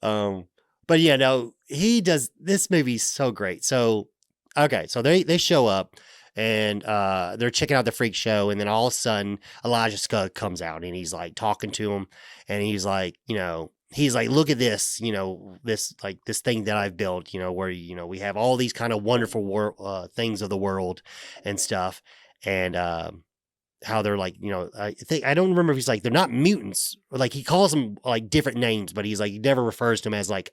Speaker 2: But yeah, no, he does. This movie's so great. So, okay, so they show up and they're checking out the freak show, and then all of a sudden Elijah Scuggs comes out and he's like talking to him, and he's like, look at this, this thing that I've built, where we have all these kind of wonderful things of the world and stuff, and how they're like, I don't remember if he's like, they're not mutants, or like he calls them like different names, but he's like, he never refers to them as like,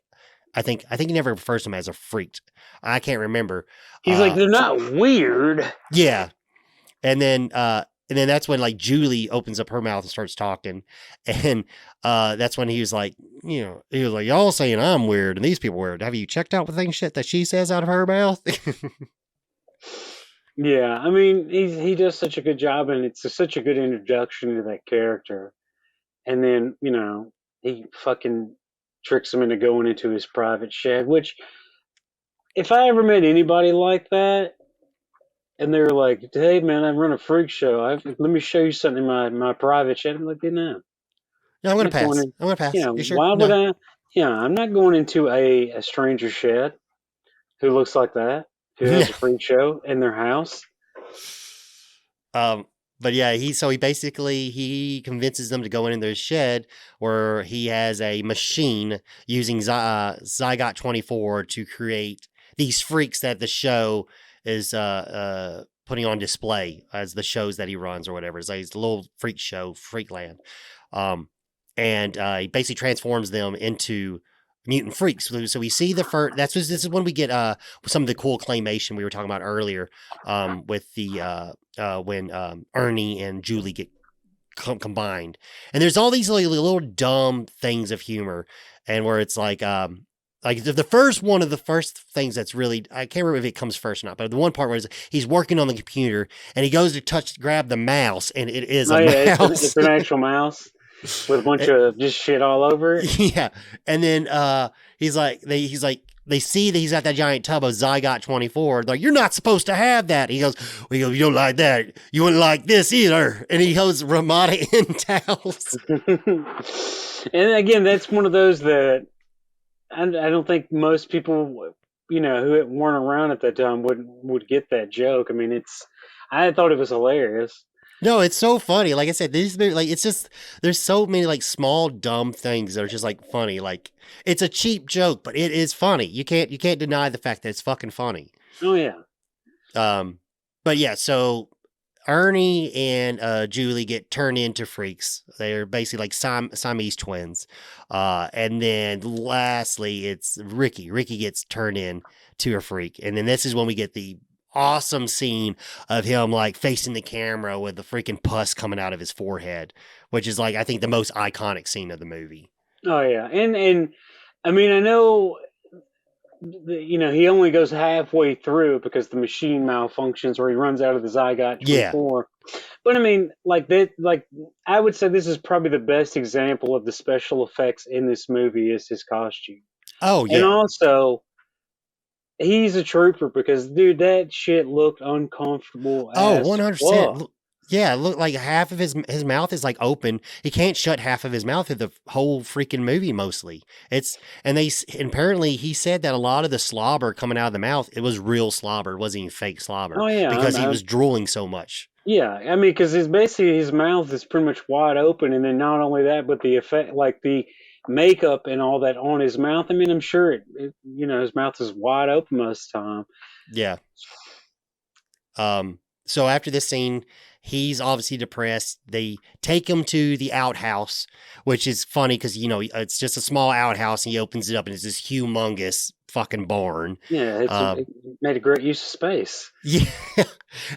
Speaker 2: I think he never refers to them as a freak. I can't remember.
Speaker 3: He's like, they're not weird.
Speaker 2: Yeah. And then that's when like Julie opens up her mouth and starts talking. And that's when he was like, y'all saying I'm weird and these people are weird. Have you checked out the shit that she says out of her mouth?
Speaker 3: Yeah, I mean, he does such a good job, and it's such a good introduction to that character. And then, he fucking tricks him into going into his private shed, which, if I ever met anybody like that, and they were like, hey, man, I run a freak show. Let me show you something in my private shed. I'm like, no.
Speaker 2: No, I'm going to pass. I'm going to pass. You sure?
Speaker 3: Why would I? Yeah, I'm not going into a stranger shed who looks like that, who has a freak show in their house.
Speaker 2: Um, but yeah, he basically he convinces them to go in their shed where he has a machine using Zygot 24 to create these freaks that the show is putting on display as the shows that he runs or whatever. It's like his little freak show, Freakland. Um, and he basically transforms them into mutant freaks. So we see the first. This is when we get some of the cool claymation we were talking about earlier, with the when Ernie and Julie get combined, and there's all these little dumb things of humor, and where it's like the first one of the first things that's really, I can't remember if it comes first or not, but the one part was he's working on the computer and he goes to grab the mouse and it is a mouse.
Speaker 3: It's an actual mouse with a bunch of just shit all over it.
Speaker 2: Yeah, and then he's like they see that he's got that giant tub of Zygot 24. They're like, you're not supposed to have that. He goes, you don't like that. You wouldn't like this either. And he goes Ramada in towels.
Speaker 3: And again, that's one of those that I don't think most people, who weren't around at that time would get that joke. I mean, I thought it was hilarious.
Speaker 2: No, it's so funny. Like I said, it's just there's so many like small dumb things that are just like funny. Like it's a cheap joke, but it is funny. You can't deny the fact that it's fucking funny.
Speaker 3: Oh yeah.
Speaker 2: But yeah, so Ernie and Julie get turned into freaks. They're basically like Siamese twins. And then lastly, it's Ricky. Ricky gets turned in to a freak, and then this is when we get the awesome scene of him like facing the camera with the freaking pus coming out of his forehead, which is like I think the most iconic scene of the movie.
Speaker 3: Oh yeah, and I mean I know he only goes halfway through because the machine malfunctions or he runs out of the Zygot 24. Yeah. But I mean I would say this is probably the best example of the special effects in this movie is his costume.
Speaker 2: Oh yeah,
Speaker 3: and also. He's a trooper because, dude, that shit looked uncomfortable.
Speaker 2: Oh, 100%. Yeah, look like half of his mouth is like open. He can't shut half of his mouth through the whole freaking movie mostly. Apparently he said that a lot of the slobber coming out of the mouth, it was real slobber, it wasn't even fake slobber.
Speaker 3: Oh yeah,
Speaker 2: because he was drooling so much.
Speaker 3: Yeah, I mean, because his mouth is pretty much wide open, and then not only that, but the effect, like the makeup and all that on his mouth. I mean, I'm sure his mouth is wide open most of the time.
Speaker 2: Yeah. So after this scene, he's obviously depressed. They take him to the outhouse, which is funny because, it's just a small outhouse and he opens it up and it's this humongous fucking barn.
Speaker 3: Yeah, it made a great use of space.
Speaker 2: Yeah.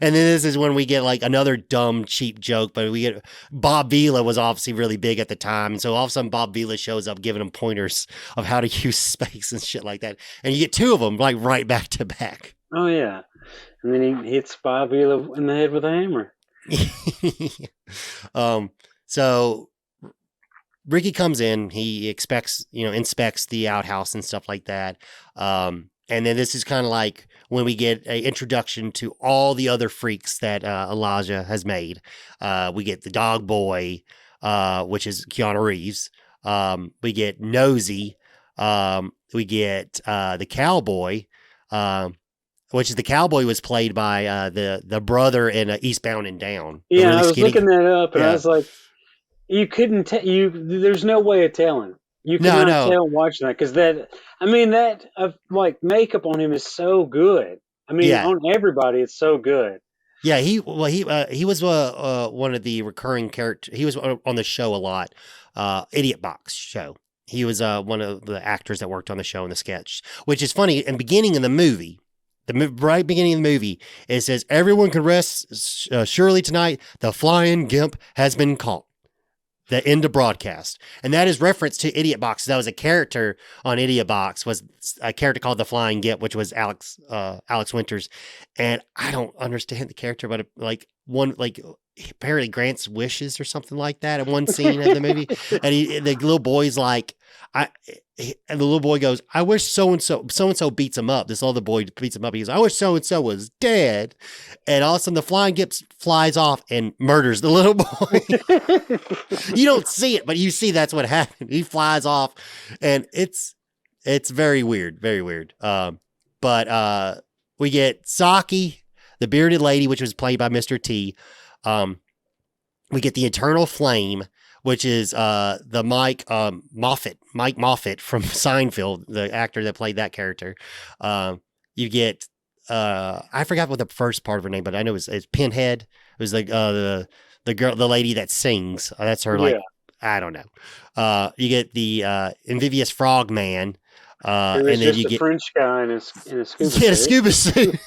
Speaker 2: And then this is when we get like another dumb, cheap joke, but we get Bob Vila was obviously really big at the time. And so all of a sudden Bob Vila shows up giving him pointers of how to use space and shit like that. And you get two of them like right back to back.
Speaker 3: Oh, yeah. And then he hits Bob Vila in the head with a hammer.
Speaker 2: So Ricky comes in, he inspects the outhouse and stuff like that. And then this is kind of like when we get an introduction to all the other freaks that Elijah has made. We get the dog boy, which is Keanu Reeves. We get Nosy. We get the cowboy, which is the cowboy was played by the brother in Eastbound and Down.
Speaker 3: Yeah, really I was looking that up, and I was like, you couldn't tell. There's no way of telling. You cannot tell watching that because that makeup on him is so good. I mean, on everybody, it's so good.
Speaker 2: Yeah, he was one of the recurring characters. He was on the show a lot. Idiot Box show. He was one of the actors that worked on the show in the sketch, which is funny. In the beginning of the movie, right beginning of the movie, it says, "Everyone can rest surely tonight. The flying gimp has been caught." The end of broadcast. And that is reference to Idiot Box. That was a character on Idiot Box, was a character called the Flying Gimp, which was Alex Winters. And I don't understand the character, but apparently grants wishes or something like that in one scene of the movie. And the little boy's like, and the little boy goes, I wish so and so beats him up. This other boy beats him up. He goes, I wish so and so was dead. And all of a sudden the flying gips flies off and murders the little boy. You don't see it, but you see that's what happened. He flies off, and it's very weird, very weird. But we get Saki, the bearded lady, which was played by Mr. T. We get the Eternal Flame, which is the Mike Moffat from Seinfeld, the actor that played that character. You get I forgot what the first part of her name, but I know it's Pinhead. It was like the girl, the lady that sings. That's her. Like, I don't know. You get the Amphibious Frogman.
Speaker 3: And then you get a French guy in a scuba suit.
Speaker 2: Yeah, a scuba suit.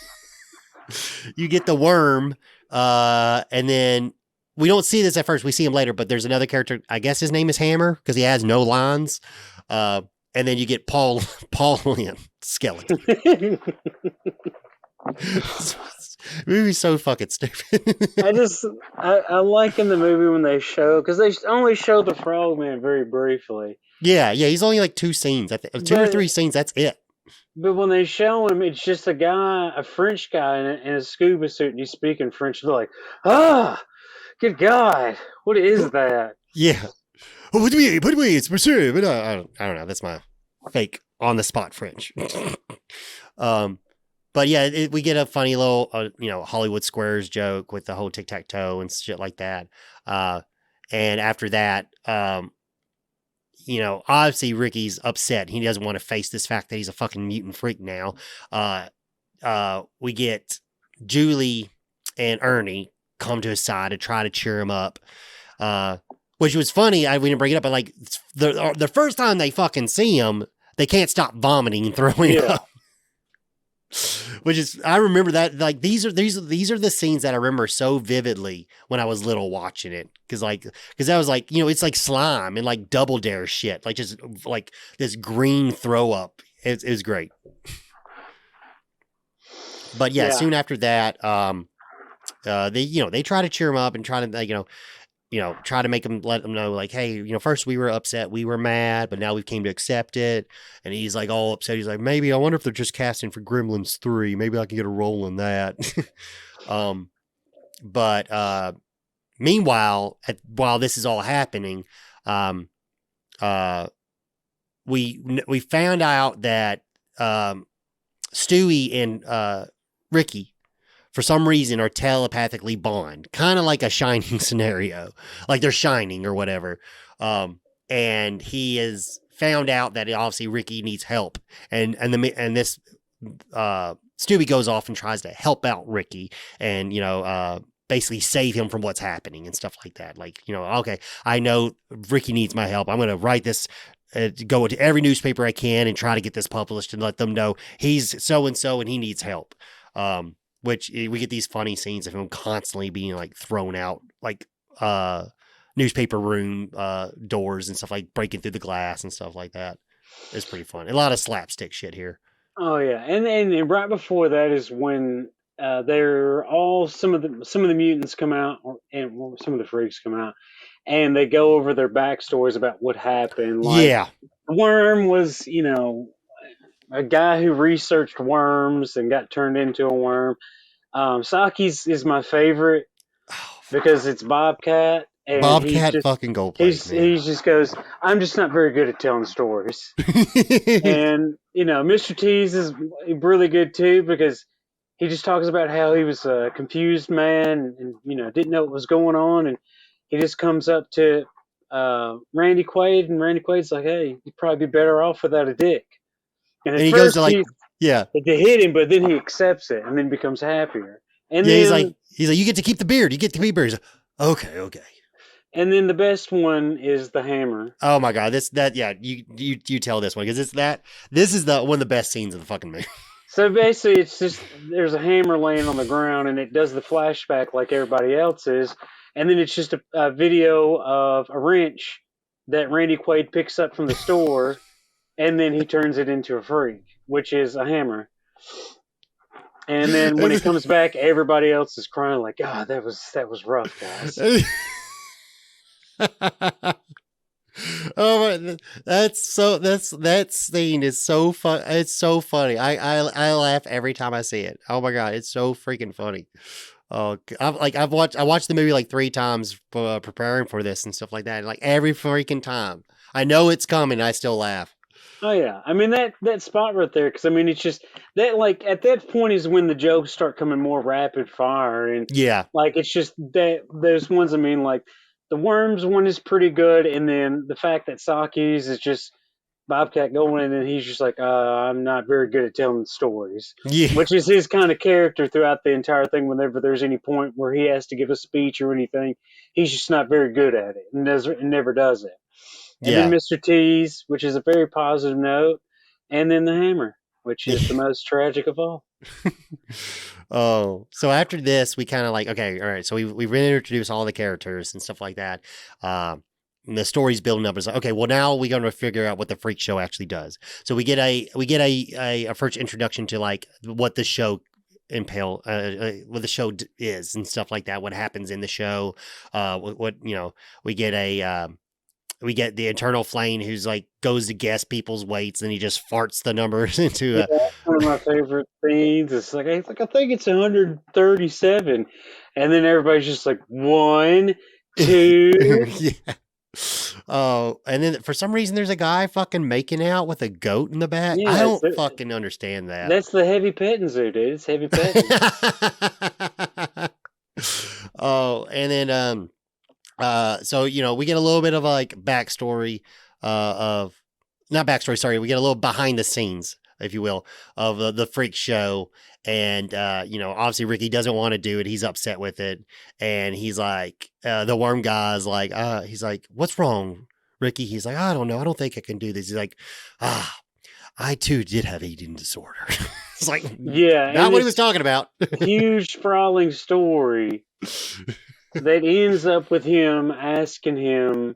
Speaker 2: You get the Worm, and then we don't see this at first. We see him later, but there's another character. I guess his name is Hammer because he has no lines. And then you get Paul Lynn Skeleton. Movie's so fucking stupid.
Speaker 3: I like in the movie when they show, because they only show the Frogman very briefly.
Speaker 2: Yeah, he's only like 2 scenes. Two or 3 scenes. That's it.
Speaker 3: But when they show him, it's just a French guy in a scuba suit, and he's speaking French. They're like, good God, what is that?
Speaker 2: Yeah. Oh, it's monsieur. But I don't know. That's my fake on the spot French. But yeah, we get a funny little, Hollywood Squares joke with the whole tic-tac-toe and shit like that. And after that, obviously Ricky's upset. He doesn't want to face this fact that he's a fucking mutant freak now. We get Julie and Ernie come to his side to try to cheer him up. Which was funny. We didn't bring it up, but like the first time they fucking see him, they can't stop vomiting and throwing up. Which is, I remember that, like, these are the scenes that I remember so vividly when I was little watching it. Cause that was like, it's like slime and like Double Dare shit. Like just like this green throw up. It was great. But yeah, soon after that, they try to cheer him up and try to, like, try to make him, let them know, like, hey, first we were upset, we were mad, but now we came to accept it. And he's like all upset. He's like, maybe I wonder if they're just casting for Gremlins 3. Maybe I can get a role in that. But meanwhile, while this is all happening, we found out that Stewie and Ricky, for some reason, are telepathically bond, kind of like a Shining scenario, like they're shining or whatever. And he has found out that obviously Ricky needs help, and this Stewie goes off and tries to help out Ricky, and basically save him from what's happening and stuff like that. Like, okay, I know Ricky needs my help. I'm going to write this. Go into every newspaper I can and try to get this published and let them know he's so and so and he needs help. Which we get these funny scenes of him constantly being like thrown out, like newspaper room doors and stuff, like breaking through the glass and stuff like that. It's pretty fun. A lot of slapstick shit here. Oh
Speaker 3: yeah, and right before that is when they're all some of the mutants come out, and some of the freaks come out, and they go over their backstories about what happened. Like, Worm was, a guy who researched worms and got turned into a worm. Saki's is my favorite because it's Bobcat. And
Speaker 2: Bobcat fucking Goldblum.
Speaker 3: He just goes, I'm just not very good at telling stories. And, Mr. T's is really good too, because he just talks about how he was a confused man and, didn't know what was going on. And he just comes up to Randy Quaid, and Randy Quaid's like, hey, you'd probably be better off without a dick. And
Speaker 2: he goes to like,
Speaker 3: they hit him, but then he accepts it and then becomes happier. And then
Speaker 2: he's like, you get to keep the beard. You get to keep the beard. He's like, okay.
Speaker 3: And then the best one is the hammer.
Speaker 2: Oh my God, you tell this one, because this is one of the best scenes of the fucking movie.
Speaker 3: So basically, it's just there's a hammer laying on the ground, and it does the flashback like everybody else's, and then it's just a video of a wrench that Randy Quaid picks up from the store. And then he turns it into a freak, which is a hammer. And then when it comes back, everybody else is crying like, "God, that was rough, guys."
Speaker 2: Oh, that scene is so fun. It's so funny. I laugh every time I see it. Oh my god, it's so freaking funny. Oh, I watched the movie like 3 times preparing for this and stuff like that. And like every freaking time, I know it's coming. I still laugh.
Speaker 3: Oh yeah, I mean that spot right there, because I mean it's just that, like, at that point is when the jokes start coming more rapid fire, and
Speaker 2: Yeah,
Speaker 3: like it's just that those ones. I mean, like the worms one is pretty good, and then the fact that Saki's is just Bobcat Goldman, and he's just like, I'm not very good at telling stories,
Speaker 2: yeah,
Speaker 3: which is his kind of character throughout the entire thing. Whenever there's any point where he has to give a speech or anything, he's just not very good at it, and never does it. And then
Speaker 2: yeah.
Speaker 3: Mr. T's, which is a very positive note, and then the hammer, which is the most tragic of all.
Speaker 2: Oh, so after this, we kind of like, okay, all right. So we reintroduce all the characters and stuff like that. And the story's building up. It's like, okay, well now we're going to figure out what the freak show actually does. So we get a first introduction to like what the show what the show is and stuff like that. What happens in the show? What we get we get the Eternal Flame who's like goes to guess people's weights and he just farts the numbers into
Speaker 3: Yeah,
Speaker 2: a
Speaker 3: that's one of my favorite scenes. It's like I think it's 137, and then everybody's just like 1, 2.
Speaker 2: yeah. Oh, and then for some reason there's a guy fucking making out with a goat in the back. I
Speaker 3: Yeah,
Speaker 2: don't fucking understand that.
Speaker 3: that's the heavy petting zoo, dude. It's heavy petting.
Speaker 2: Oh, and then so we get a little bit of like backstory of not backstory, sorry, we get a little behind the scenes, if you will, of the freak show. And obviously Ricky doesn't want to do it. He's upset with it. And he's like, the worm guy's like, he's like, what's wrong, Ricky? He's like, I don't know. I don't think I can do this. He's like, I too did have eating disorder. It's like,
Speaker 3: Yeah,
Speaker 2: not what he was talking about.
Speaker 3: Huge sprawling story that ends up with him asking him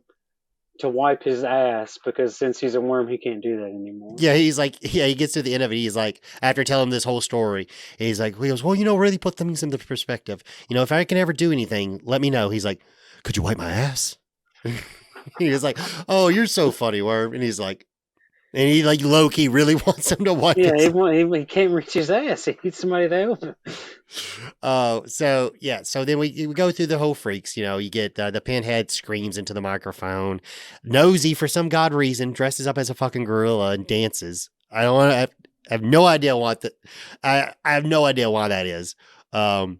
Speaker 3: to wipe his ass, because since he's a worm, he can't do that anymore.
Speaker 2: Yeah, he's like, he gets to the end of it. He's like, after telling him this whole story, he goes, well, really put things into perspective. If I can ever do anything, let me know. He's like, could you wipe my ass? He was like, oh, you're so funny, worm. And he's like, and he like low key really wants him to wipe
Speaker 3: Yeah,
Speaker 2: his
Speaker 3: he can't reach his ass. He needs somebody to help him.
Speaker 2: So then we go through the whole freaks. You get the pinhead screams into the microphone. Nosy, for some god reason, dresses up as a fucking gorilla and dances. I have no idea what I have no idea why that is. Ernie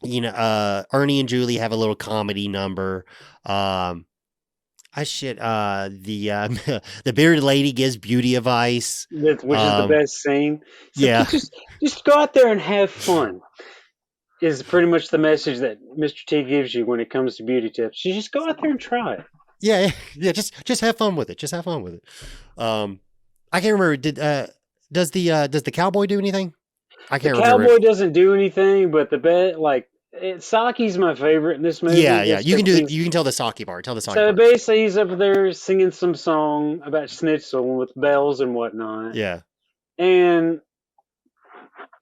Speaker 2: and Julie have a little comedy number. The bearded lady gives beauty advice,
Speaker 3: Which is the best scene. So
Speaker 2: yeah.
Speaker 3: just go out there and have fun. Is pretty much the message that Mr. T gives you when it comes to beauty tips. You just go out there and try it.
Speaker 2: Yeah. Just have fun with it. Just have fun with it. I can't remember. Does the cowboy do anything? I can't remember.
Speaker 3: The cowboy doesn't do anything, but Saki's my favorite in this movie.
Speaker 2: Yeah. You can tell the Saki part. Tell the Saki part.
Speaker 3: So basically, he's up there singing some song about Schnitzel with bells and whatnot.
Speaker 2: Yeah.
Speaker 3: And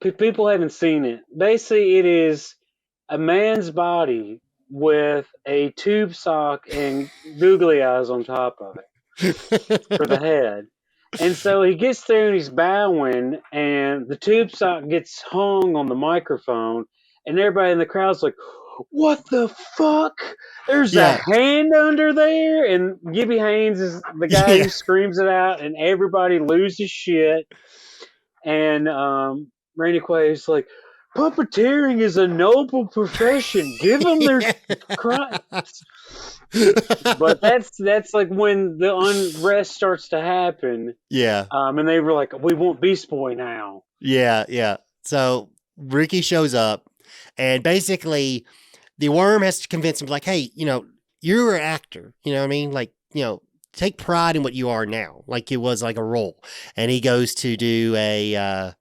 Speaker 3: people haven't seen it. Basically, it is a man's body with a tube sock and googly eyes on top of it for the head. And so he gets there and he's bowing, and the tube sock gets hung on the microphone, and everybody in the crowd's like, what the fuck? There's a hand under there? And Gibby Haynes is the guy who screams it out, and everybody loses shit. And Randy Quaid's like, puppeteering is a noble profession. Give them their crimes. But that's like when the unrest starts to happen.
Speaker 2: Yeah.
Speaker 3: And they were like, we want Beast Boy now.
Speaker 2: Yeah. So Ricky shows up, and basically the worm has to convince him, like, hey, you're an actor. You know what I mean? Like, take pride in what you are now. Like it was like a role. And he goes to do they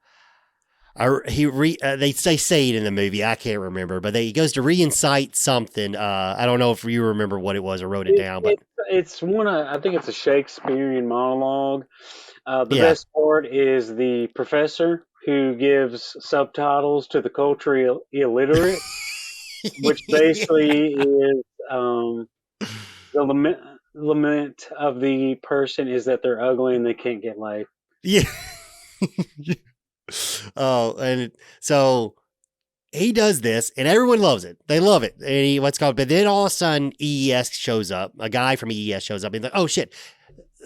Speaker 2: say it in the movie. I can't remember, but he goes to reincite something. I don't know if you remember what it was or wrote it down, but
Speaker 3: it's I think it's a Shakespearean monologue. The best part is the professor who gives subtitles to the culturally illiterate, which basically is the lament of the person is that they're ugly and they can't get laid.
Speaker 2: Yeah. Oh, and so he does this, and everyone loves it. They love it. And but then all of a sudden, EES shows up. A guy from EES shows up, and like, oh shit,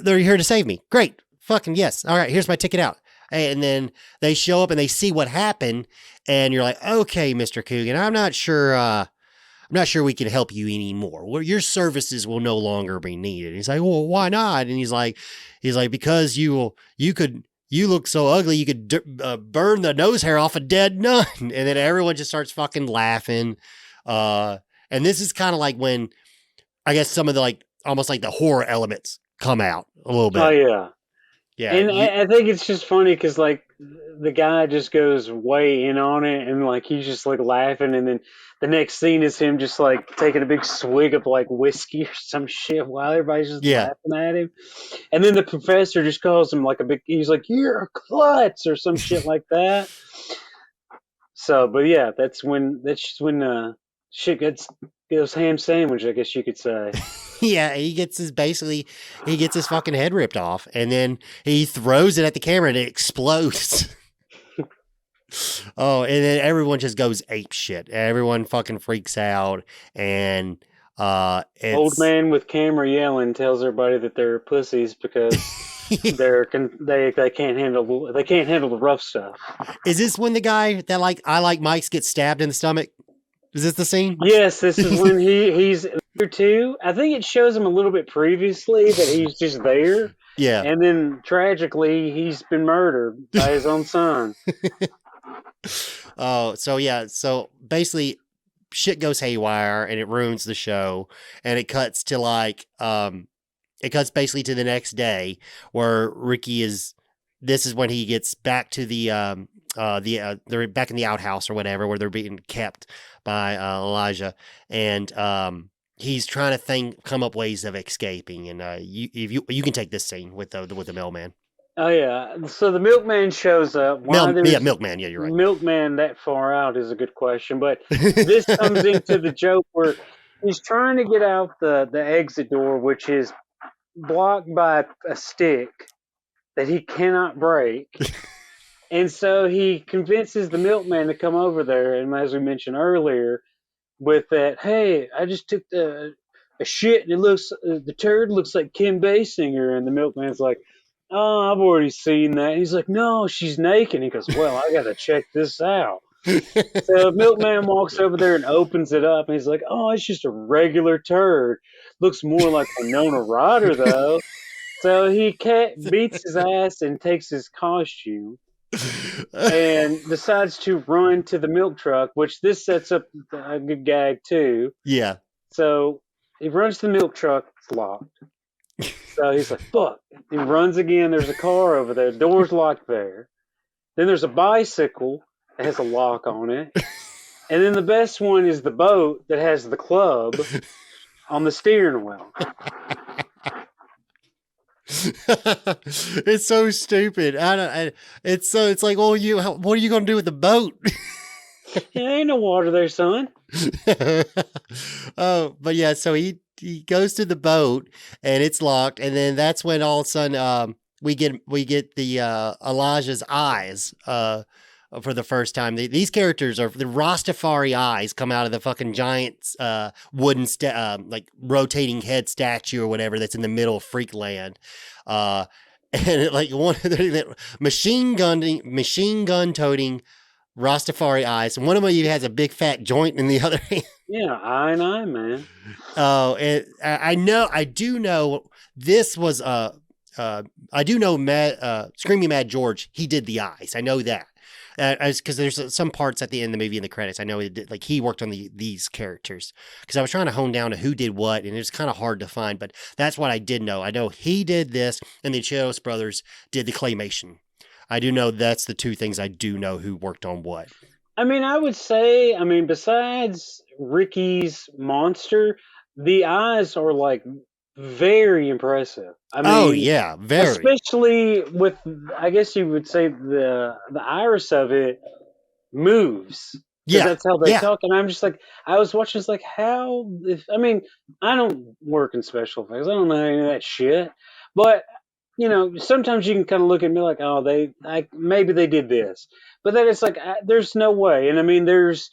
Speaker 2: they're here to save me. Great, fucking yes. All right, here's my ticket out. And then they show up and they see what happened, and you're like, okay, Mr. Coogan, I'm not sure we can help you anymore. Well, your services will no longer be needed. And he's like, well, why not? And he's like, because you look so ugly, you could burn the nose hair off a dead nun. And then everyone just starts fucking laughing. And this is kind of like when, I guess, some of the almost like the horror elements come out a little bit.
Speaker 3: Oh yeah.
Speaker 2: Yeah.
Speaker 3: And I think it's just funny because the guy just goes way in on it, and he's just laughing, and then the next scene is him just taking a big swig of whiskey or some shit while everybody's just laughing at him. And then the professor just calls him he's like, you're a klutz or some shit like that. So, but yeah, that's just when shit goes ham sandwich, I guess you could say.
Speaker 2: Yeah, he gets his fucking head ripped off, and then he throws it at the camera and it explodes. Oh, and then everyone just goes ape shit. Everyone fucking freaks out, and
Speaker 3: old man with camera yelling tells everybody that they're pussies because they can't handle the rough stuff.
Speaker 2: Is this when the guy that I like Mike's gets stabbed in the stomach? Is this the scene?
Speaker 3: Yes, this is when he's there too. I think it shows him a little bit previously that he's just there.
Speaker 2: Yeah.
Speaker 3: And then tragically he's been murdered by his own son.
Speaker 2: Oh, so yeah. So basically shit goes haywire and it ruins the show, and it cuts to basically to the next day where Ricky this is when he gets back to they're back in the outhouse or whatever, where they're being kept by Elijah, and he's trying to come up ways of escaping. And you can take this scene with the mailman.
Speaker 3: Oh yeah, so the milkman shows up.
Speaker 2: Milkman. Yeah, you're right.
Speaker 3: Milkman that far out is a good question, but this comes into the joke where he's trying to get out the exit door, which is blocked by a stick that he cannot break. And so he convinces the milkman to come over there, and as we mentioned earlier, with that, hey, I just took a shit, and it looks the turd looks like Kim Basinger, and the milkman's like, oh, I've already seen that. And he's like, no, she's naked. And he goes, well, I got to check this out. So milkman walks over there and opens it up, and he's like, oh, it's just a regular turd. Looks more like Winona Ryder though. So he beats his ass and takes his costume and decides to run to the milk truck, which this sets up a good gag too.
Speaker 2: Yeah.
Speaker 3: So he runs to the milk truck. It's locked. So he's like, fuck. He runs again. There's a car over there. Door's locked there. Then there's a bicycle that has a lock on it. And then the best one is the boat that has the club on the steering wheel.
Speaker 2: It's so stupid. It's like, well, what are you gonna do with the boat?
Speaker 3: There ain't no water there, son.
Speaker 2: Oh, but yeah, so he goes to the boat and it's locked, and then that's when all of a sudden we get the Elijah's eyes for the first time. These characters are the Rastafari eyes come out of the fucking giant wooden rotating head statue or whatever that's in the middle of Freakland. And one of the machine gun toting Rastafari eyes, and one of them even has a big fat joint in the other hand.
Speaker 3: Yeah, eye and eye, man.
Speaker 2: Oh, and I do know this was I do know Screaming Mad George. He did the eyes. I know that. Because there's some parts at the end of the movie in the credits. I know he worked on these characters, because I was trying to hone down to who did what, and it was kind of hard to find. But that's what I did know. I know he did this, and the Chios brothers did the claymation. I do know that's the two things I do know who worked on what.
Speaker 3: I mean, I would say, besides Ricky's monster, the eyes are very impressive.
Speaker 2: Yeah, very.
Speaker 3: Especially with, I guess you would say the iris of it moves. because
Speaker 2: Yeah.
Speaker 3: that's how they
Speaker 2: Yeah.
Speaker 3: talk. And I'm just like, I was watching, it's like, how? If, I mean, I don't work in special effects. I don't know any of that shit. But sometimes you can kind of look at me like, oh, maybe they did this, but then it's like, there's no way. And I mean, there's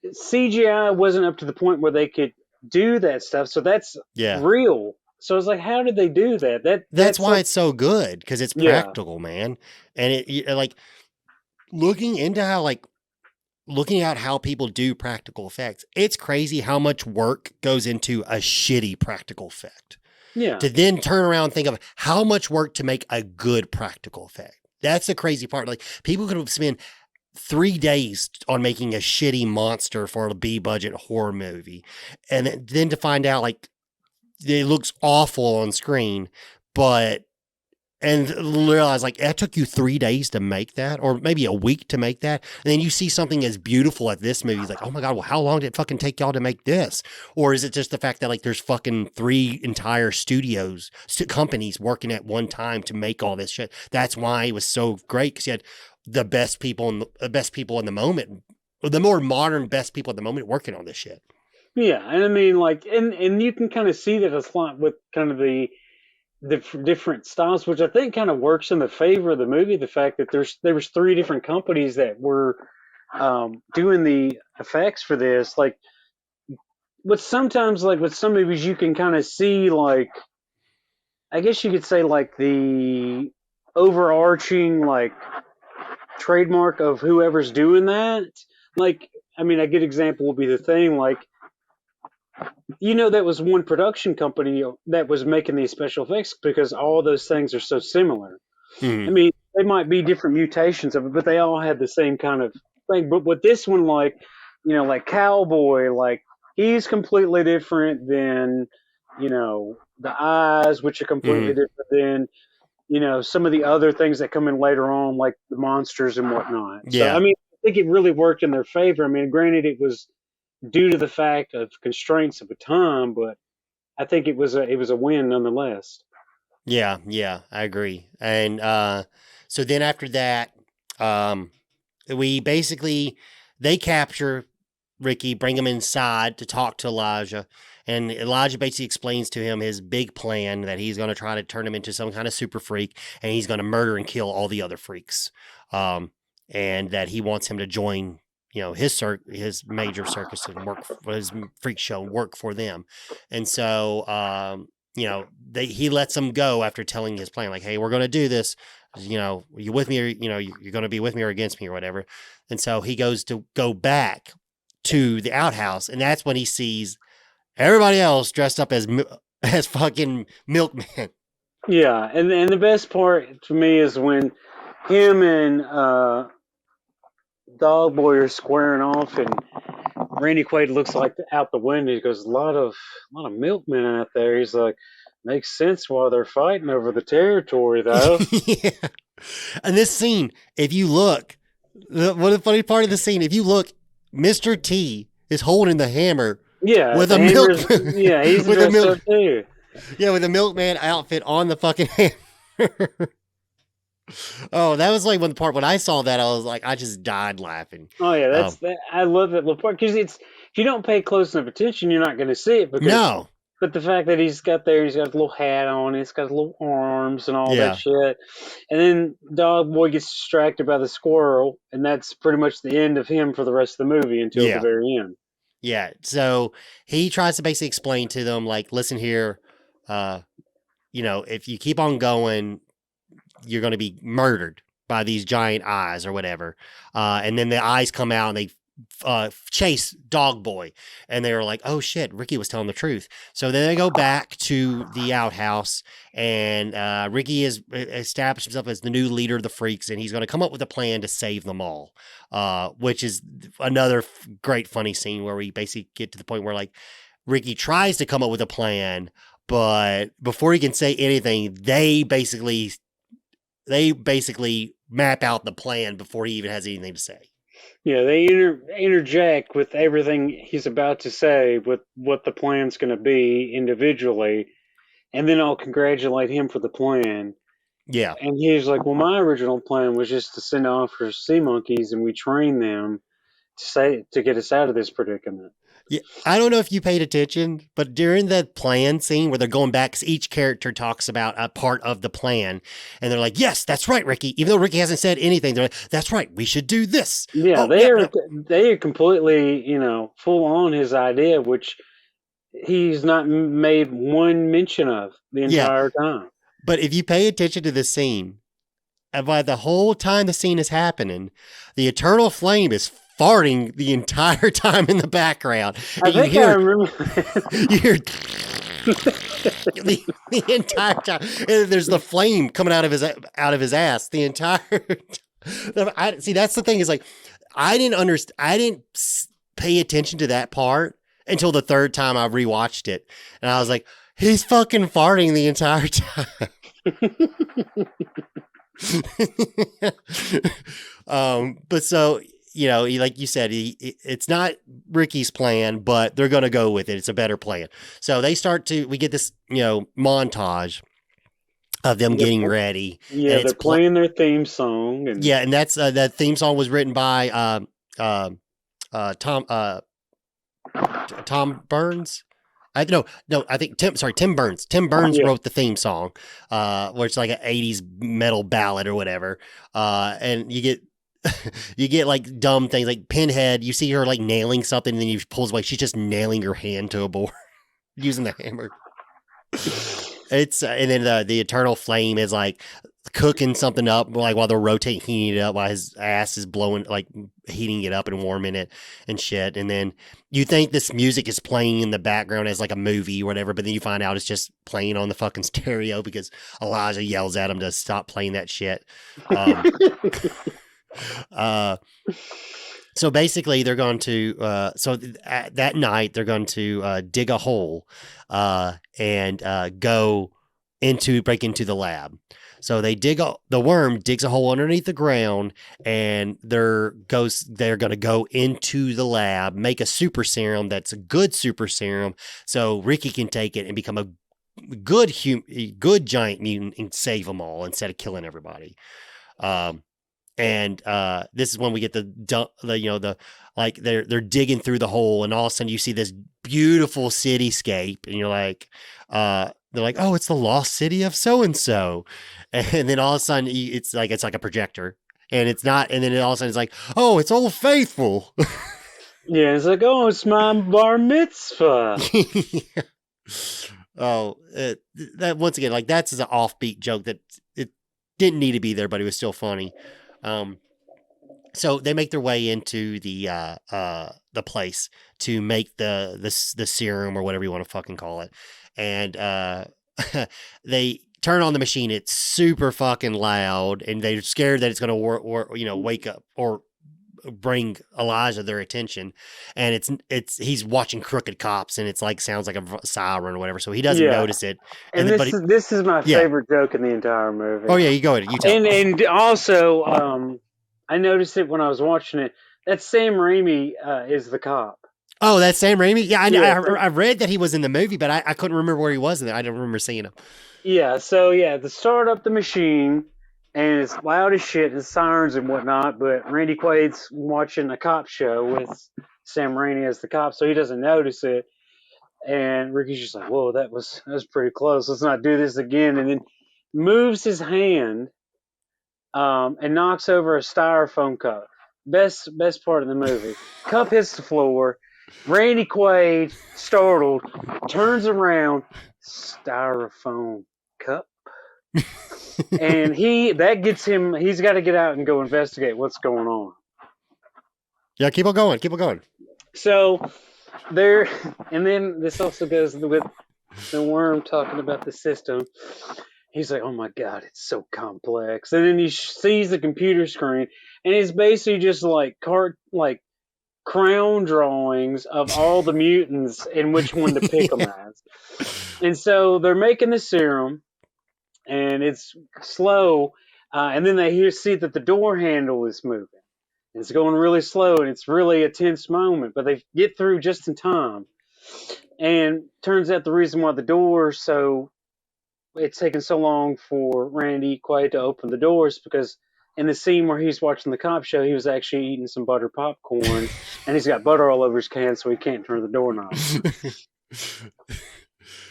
Speaker 3: CGI wasn't up to the point where they could do that stuff, so that's
Speaker 2: Yeah.
Speaker 3: real. So it's like, how did they do that?
Speaker 2: That's
Speaker 3: That's
Speaker 2: why
Speaker 3: like,
Speaker 2: it's so good, because it's
Speaker 3: yeah,
Speaker 2: practical, man. And like looking into how like looking at how people do practical effects, it's crazy how much work goes into a shitty practical effect.
Speaker 3: yeah,
Speaker 2: To then turn around and think of how much work to make a good practical effect. That's the crazy part. Like people could have spent 3 days on making a shitty monster for a B budget horror movie. And then to find out like it looks awful on screen, but and realize like that took you 3 days to make that, or maybe a week to make that. And then you see something as beautiful as this movie. It's like, oh my God, well, how long did it fucking take y'all to make this? Or is it just the fact that like there's fucking 3 entire companies working at one time to make all this shit? That's why it was so great, because you had the best people in the moment, or the more modern best people at the moment working on this shit.
Speaker 3: yeah. And I mean, like, and you can kind of see that a lot with kind of the different styles, which I think kind of works in the favor of the movie. The fact that there was 3 different companies that were doing the effects for this, like. But sometimes, like with some movies, you can kind of see, like, I guess you could say, like, the overarching, like, trademark of whoever's doing that. Like, I mean, a good example would be The Thing. Like, that was one production company that was making these special effects because all those things are so similar. I
Speaker 2: Mm-hmm.
Speaker 3: mean, they might be different mutations of it, but they all had the same kind of thing. But with this one, like, like Cowboy, like, he's completely different than, the eyes, which are completely
Speaker 2: Mm-hmm.
Speaker 3: different than, some of the other things that come in later on, like the monsters and whatnot. So, I
Speaker 2: Yeah.
Speaker 3: mean, I think it really worked in their favor. I mean, granted, it was due to the fact of constraints of the time, but I think it was a win nonetheless.
Speaker 2: Yeah, yeah, I agree. And so then after that, um, we basically they capture Ricky, bring him inside to talk to Elijah, and Elijah basically explains to him his big plan that he's going to try to turn him into some kind of super freak, and he's going to murder and kill all the other freaks, and that he wants him to join. His major circus and work for his freak show, work for them, and so he lets them go after telling his plan, like, hey, we're going to do this. You with me, or you're going to be with me or against me or whatever. And so he goes to go back to the outhouse, and that's when he sees everybody else dressed up as fucking milkmen.
Speaker 3: Yeah, and the best part to me is when him and Dog Boy are squaring off, and Randy Quaid looks like out the window. He goes, a lot of milkmen out there. He's like, makes sense why they're fighting over the territory, though.
Speaker 2: Yeah. And this scene, if you look, what the funny part of the scene, if you look, Mr. T is holding the hammer
Speaker 3: Yeah,
Speaker 2: with
Speaker 3: the
Speaker 2: a milk
Speaker 3: hammer's. Yeah, he's
Speaker 2: with a
Speaker 3: dressed
Speaker 2: milk
Speaker 3: up too.
Speaker 2: yeah, with a milkman outfit on the fucking hammer. Oh, that was like one part when I saw that, I was like, I just died laughing.
Speaker 3: Oh yeah, that's
Speaker 2: Um,
Speaker 3: that. I love that little part because it's if you don't pay close enough attention, you're not going to see it because.
Speaker 2: no,
Speaker 3: But the fact that he's got a little hat on, he's got little arms and all that
Speaker 2: yeah,
Speaker 3: shit, and then Dog Boy gets distracted by the squirrel, and that's pretty much the end of him for the rest of the movie until the
Speaker 2: yeah,
Speaker 3: very end.
Speaker 2: yeah. So he tries to basically explain to them, like, listen here, uh, if you keep on going, you're going to be murdered by these giant eyes or whatever. And then the eyes come out and they chase Dog Boy. And they were like, oh shit, Ricky was telling the truth. So then they go back to the outhouse, and Ricky has established himself as the new leader of the freaks, and he's going to come up with a plan to save them all, which is another great funny scene where we basically get to the point where like Ricky tries to come up with a plan, but before he can say anything, they basically map out the plan before he even has anything to say.
Speaker 3: Yeah, they interject with everything he's about to say with what the plan's going to be individually, and then I'll congratulate him for the plan.
Speaker 2: Yeah.
Speaker 3: And he's like, "Well, my original plan was just to send off for sea monkeys, and we train them." to get us out of this predicament.
Speaker 2: Yeah, I don't know if you paid attention, but during the plan scene where they're going back, 'cause each character talks about a part of the plan, and they're like, "Yes, that's right, Ricky." Even though Ricky hasn't said anything, they're like, "That's right, we should do this."
Speaker 3: Yeah,
Speaker 2: Oh, yeah, no.
Speaker 3: they are completely, full on his idea, which he's not made one mention of the
Speaker 2: Yeah.
Speaker 3: entire time.
Speaker 2: But if you pay attention to the scene, and by the whole time the scene is happening, the eternal flame is farting the entire time in the background.
Speaker 3: I
Speaker 2: And you
Speaker 3: think I
Speaker 2: hear,
Speaker 3: remember.
Speaker 2: you hear the entire time. And there's the flame coming out of his ass the entire time. See, that's the thing is like, I didn't understand. I didn't pay attention to that part until the third time I rewatched it. And I was like, he's fucking farting the entire time. But so, like you said, it's not Ricky's plan, but they're going to go with it. It's a better plan. So we get this, montage of them getting ready.
Speaker 3: Yeah, they're playing their theme song.
Speaker 2: And that's, that theme song was written by, Tom Burns. I think Tim Burns. Tim Burns wrote the theme song, where it's like an 80s metal ballad or whatever. And you get like dumb things like Pinhead. You see her like nailing something, and then you pulls away. She's just nailing her hand to a board using the hammer. And then the eternal flame is like cooking something up, like while they're heating it up, while his ass is blowing, like heating it up and warming it and shit. And then you think this music is playing in the background as like a movie or whatever, but then you find out it's just playing on the fucking stereo because Elijah yells at him to stop playing that shit. So basically they're going to, that night they're going to dig a hole and break into the lab. So the worm digs a hole underneath the ground, and they're going to go into the lab, make a super serum that's a good super serum, so Ricky can take it and become a good giant mutant and save them all instead of killing everybody. And this is when we get they're digging through the hole, and all of a sudden you see this beautiful cityscape, and you're like, they're like, oh, it's the lost city of so and so, and then all of a sudden it's like a projector, and it's not, and then all of a sudden it's like, oh, it's Old Faithful.
Speaker 3: Yeah, it's like, oh, it's my bar mitzvah.
Speaker 2: Oh, that once again, like that's an offbeat joke that it didn't need to be there, but it was still funny. So they make their way into the place to make the serum or whatever you want to fucking call it, and they turn on the machine. It's super fucking loud, and they're scared that it's going to wake up or bring Elijah their attention, and he's watching Crooked Cops, and it's like sounds like a siren or whatever, so he doesn't notice it.
Speaker 3: And this is my favorite joke in the entire movie.
Speaker 2: Oh yeah, you go ahead. You tell.
Speaker 3: And also, I noticed it when I was watching it. That Sam Raimi is the cop.
Speaker 2: Oh, that's Sam Raimi? Yeah, I read that he was in the movie, but I couldn't remember where he was in it. I don't remember seeing him.
Speaker 3: Yeah, so they start up the machine, and it's loud as shit, and sirens and whatnot, but Randy Quaid's watching a cop show with Sam Raimi as the cop, so he doesn't notice it. And Ricky's just like, whoa, that was pretty close. Let's not do this again. And then moves his hand and knocks over a styrofoam cup. Best part of the movie. Cup hits the floor. Randy Quaid, startled, turns around. Styrofoam cup. And that gets him. He's got to get out and go investigate what's going on.
Speaker 2: Yeah, keep on going.
Speaker 3: So there, and then this also goes with the worm talking about the system. He's like, oh my God, it's so complex. And then he sees the computer screen, and it's basically just like crown drawings of all the mutants and which one to pick them as. And so they're making the serum, and it's slow. And then they see that the door handle is moving. And it's going really slow, and it's really a tense moment, but they get through just in time. And turns out the reason why the door it's taken so long for Randy Quaid to open the doors because in the scene where he's watching the cop show, he was actually eating some butter popcorn, and he's got butter all over his can, so he can't turn the doorknob.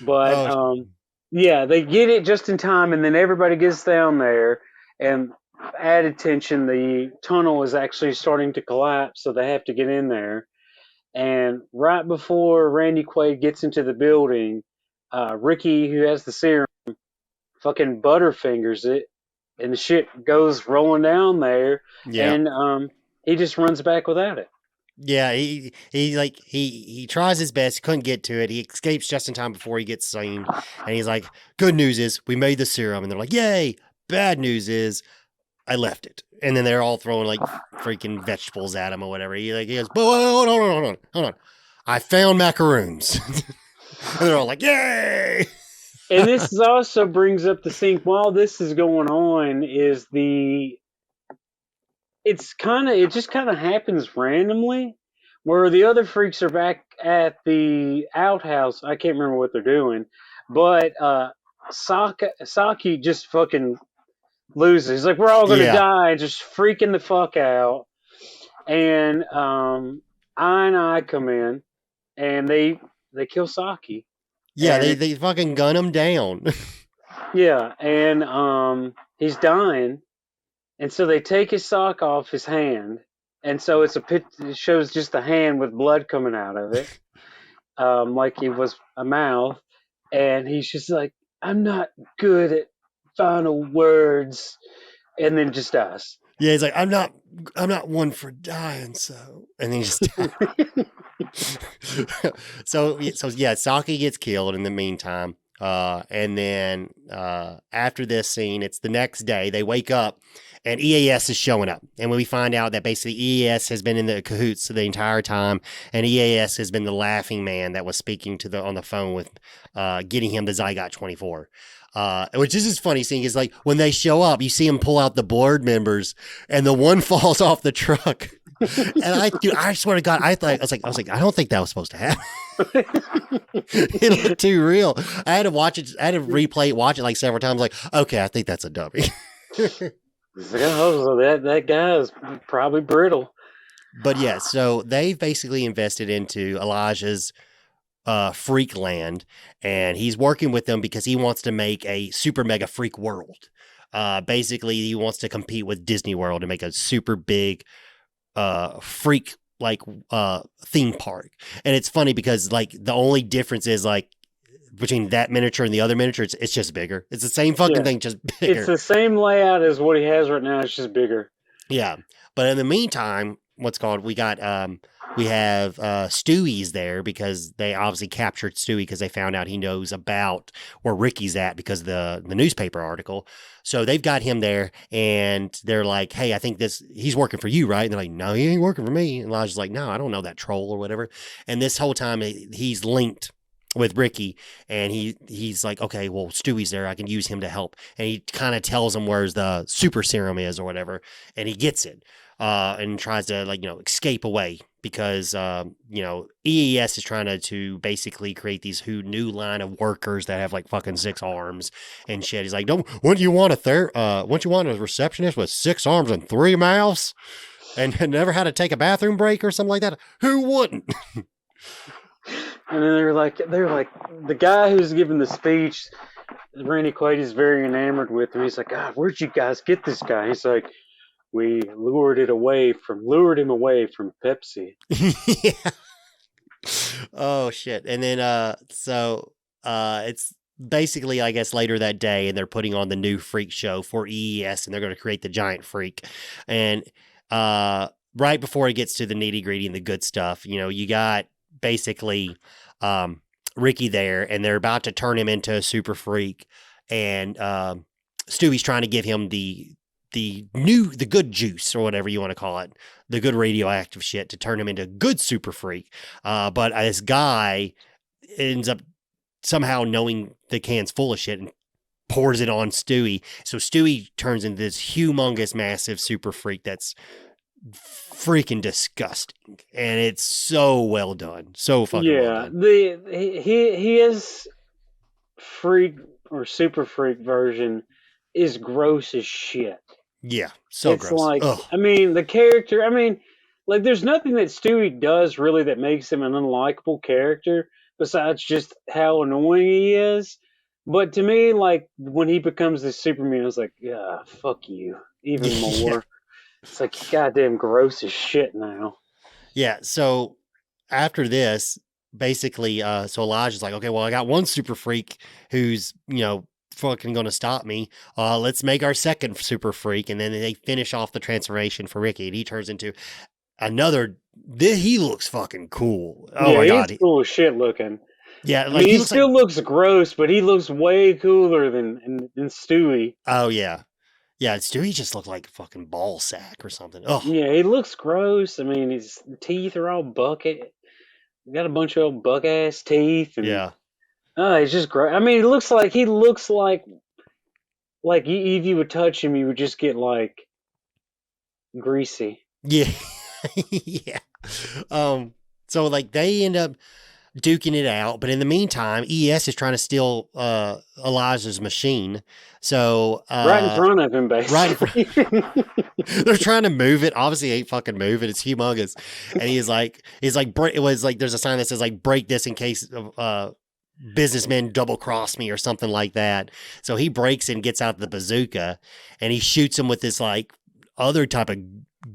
Speaker 3: But yeah, they get it just in time, and then everybody gets down there, and added tension, the tunnel is actually starting to collapse, so they have to get in there. And right before Randy Quaid gets into the building, Ricky, who has the serum, fucking butterfingers it, and the shit goes rolling down there,
Speaker 2: Yeah.
Speaker 3: and he just runs back without it.
Speaker 2: Yeah, he tries his best. He couldn't get to it. He escapes just in time before he gets seen. And he's like, "Good news is we made the serum." And they're like, "Yay!" Bad news is I left it. And then they're all throwing like freaking vegetables at him or whatever. He goes, "But hold on. I found macaroons." And they're all like, "Yay!"
Speaker 3: And this also brings up the thing while this is going on is it just kind of happens randomly where the other freaks are back at the outhouse. I can't remember what they're doing, but Saki just fucking loses. He's like, we're all gonna
Speaker 2: Yeah.
Speaker 3: die, just freaking the fuck out. And I come in and they kill Saki.
Speaker 2: Yeah,
Speaker 3: And
Speaker 2: they fucking gun him down.
Speaker 3: yeah, and he's dying. And so they take his sock off his hand, and so it shows just a hand with blood coming out of it, like he was a mouth. And he's just like, "I'm not good at final words," and then just dies.
Speaker 2: Yeah, he's like, I'm not one for dying, so, and then he just so yeah, Saki gets killed in the meantime. And then after this scene, it's the next day. They wake up, and EAS is showing up, and when we find out that basically EAS has been in the cahoots the entire time, and EAS has been the laughing man that was speaking to on the phone with, getting him to Zygot 24. Which is just funny seeing is like when they show up, you see him pull out the board members, and the one falls off the truck. And I swear to God, I was like, I don't think that was supposed to happen. It looked too real. I had to watch it. I had to watch it like several times. Like, okay, I think that's a dummy.
Speaker 3: Oh, that guy is probably brittle.
Speaker 2: But yeah, so they've basically invested into Elijah's freak land, and he's working with them because he wants to make a super mega freak world. Basically, he wants to compete with Disney World to make a super big freak theme park. And it's funny because like the only difference is like between that miniature and the other miniature, it's just bigger. It's the same fucking thing, just bigger.
Speaker 3: It's the same layout as what he has right now. It's just bigger.
Speaker 2: Yeah, but in the meantime, we have Stewie's there because they obviously captured Stewie because they found out he knows about where Ricky's at because of the newspaper article. So they've got him there, and they're like, "Hey, I think he's working for you, right?" And they're like, "No, he ain't working for me." And Elijah's like, "No, I don't know that troll or whatever." And this whole time he's linked with Ricky, and he's like, "Okay, well, Stewie's there. I can use him to help." And he kind of tells him where the super serum is or whatever, and he gets it. And tries to escape away because EES is trying to basically create these new line of workers that have like fucking 6 arms and shit. He's like, wouldn't you want a receptionist with 6 arms and 3 mouths and never had to take a bathroom break or something like that? Who wouldn't?
Speaker 3: And then they're like the guy who's giving the speech, Randy Quaid is very enamored with him. He's like, God, where'd you guys get this guy? He's like, we lured him away from Pepsi.
Speaker 2: Yeah. Oh shit. And then it's basically, I guess, later that day, and they're putting on the new freak show for EES, and they're going to create the giant freak. And right before it gets to the nitty gritty and the good stuff, you got basically Ricky there, and they're about to turn him into a super freak, and Stewie's trying to give him the good juice or whatever you want to call it, the good radioactive shit to turn him into good super freak. But this guy ends up somehow knowing the can's full of shit and pours it on Stewie. So Stewie turns into this humongous, massive super freak that's freaking disgusting. And it's so well done. So fucking well done.
Speaker 3: He is freak or super freak version is gross as shit.
Speaker 2: Yeah, so
Speaker 3: It's
Speaker 2: gross.
Speaker 3: like,
Speaker 2: Ugh.
Speaker 3: I mean, the character, I mean, like, there's nothing that Stewie does really that makes him an unlikable character besides just how annoying he is. But to me, like, when he becomes this Superman, I was like, yeah, fuck you, even
Speaker 2: Yeah.
Speaker 3: more. It's like, goddamn gross as shit now.
Speaker 2: Yeah. So after this, basically, so Elijah's like, okay, well, I got one super freak who's, fucking going to stop me. Let's make our second super freak. And then they finish off the transformation for Ricky, and he turns into another. He looks fucking cool. Oh
Speaker 3: Yeah,
Speaker 2: my
Speaker 3: he's
Speaker 2: God.
Speaker 3: cool as shit looking.
Speaker 2: Yeah.
Speaker 3: I mean,
Speaker 2: Like he
Speaker 3: he
Speaker 2: looks like,
Speaker 3: still looks gross, but he looks way cooler than Stewie.
Speaker 2: oh yeah. Yeah. Stewie just looked like a fucking ball sack or something. Oh,
Speaker 3: Yeah, he looks gross. I mean, his teeth are all bucket. Got a bunch of old buck ass teeth, and
Speaker 2: yeah.
Speaker 3: he's just gross. I mean, he looks like if you would touch him, you would just get like greasy.
Speaker 2: Yeah. Yeah. So like they end up duking it out, but in the meantime, ES is trying to steal Elijah's machine. So
Speaker 3: Right in front of him,
Speaker 2: right in front,
Speaker 3: basically.
Speaker 2: they're trying to move it. Obviously, ain't fucking move it. It's humongous, and he's like, it was like there's a sign that says like break this in case businessmen double cross me or something like that. So he breaks it and gets out the bazooka, and he shoots him with this like other type of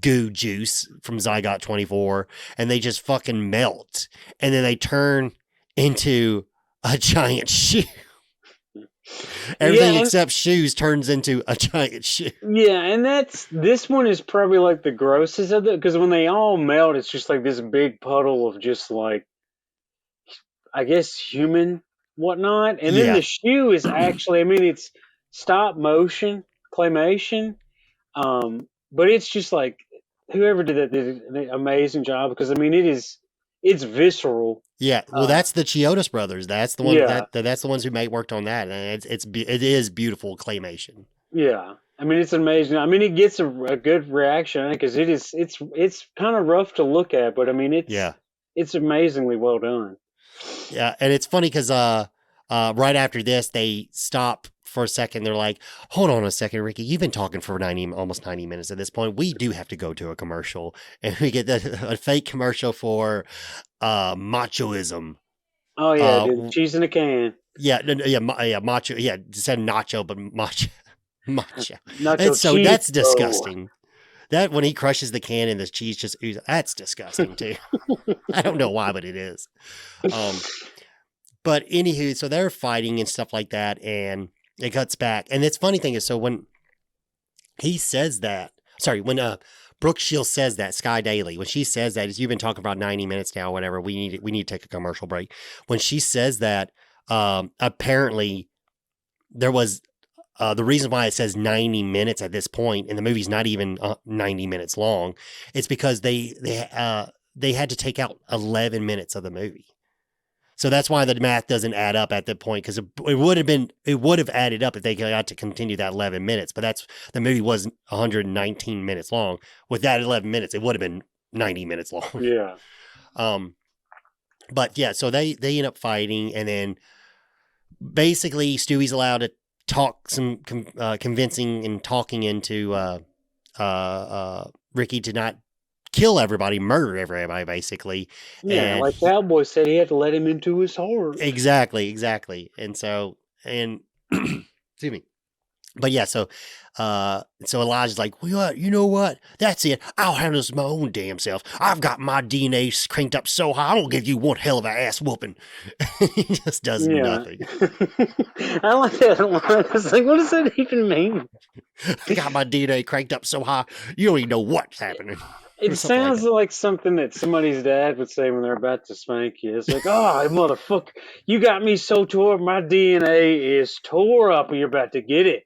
Speaker 2: goo juice from Zygot 24, and they just fucking melt, and then they turn into a giant shoe. Everything except shoes turns into a giant shoe.
Speaker 3: Yeah, and this one is probably like the grossest of it because when they all melt, it's just like this big puddle of just like, I guess, human whatnot. And then
Speaker 2: Yeah.
Speaker 3: the shoe is actually, I mean, it's stop motion claymation, but it's just like whoever did that did an amazing job because I mean it's visceral.
Speaker 2: Yeah, well, that's the Chiodos brothers. That's the one
Speaker 3: Yeah,
Speaker 2: that's the ones who worked on that, and it is beautiful claymation.
Speaker 3: yeah. I mean, it's amazing. I mean, it gets a good reaction because it's kind of rough to look at, but I mean,
Speaker 2: Yeah,
Speaker 3: it's amazingly well done.
Speaker 2: yeah, and it's funny because right after this they stop for a second. They're like, "Hold on a second, Ricky. You've been talking for almost 90 minutes at this point. We do have to go to a commercial," and we get a fake commercial for machoism.
Speaker 3: Oh yeah, dude, cheese in a can.
Speaker 2: Yeah, yeah, macho. Yeah, it said nacho, but macho, macho.
Speaker 3: Nacho
Speaker 2: And so
Speaker 3: cheese.
Speaker 2: that's disgusting. That when he crushes the can and the cheese just oozes, that's disgusting too. I don't know why, but it is. But anywho, so they're fighting and stuff like that, and it cuts back. And it's funny thing is, so when he says that, when Brooke Shields says that, Sky Daily, when she says that, you've been talking about 90 minutes now, whatever. We need to take a commercial break. When she says that, apparently there was the reason why it says 90 minutes at this point, and the movie's not even 90 minutes long, it's because they had to take out 11 minutes of the movie. So that's why the math doesn't add up at that point, because it would have added up if they got to continue that 11 minutes. But the movie was 119 minutes long. With that 11 minutes, it would have been 90 minutes long.
Speaker 3: Yeah.
Speaker 2: But yeah, so they end up fighting, and then basically Stewie's allowed to talk some convincing and talking into Ricky to not kill everybody, murder everybody, basically.
Speaker 3: Yeah,
Speaker 2: And
Speaker 3: like Cowboy said, he had to let him into his heart.
Speaker 2: exactly. And so, excuse me. But yeah, so Elijah's like, well, you know what? That's it. I'll handle this my own damn self. I've got my DNA cranked up so high, I'll give you one hell of a ass whooping. He just does nothing.
Speaker 3: I like that line. I was like, what does that even mean?
Speaker 2: I got my DNA cranked up so high, you don't even know what's happening.
Speaker 3: It sounds like something that somebody's dad would say when they're about to spank you. It's like, oh, motherfucker, you got me so tore up. My DNA is tore up and you're about to get it.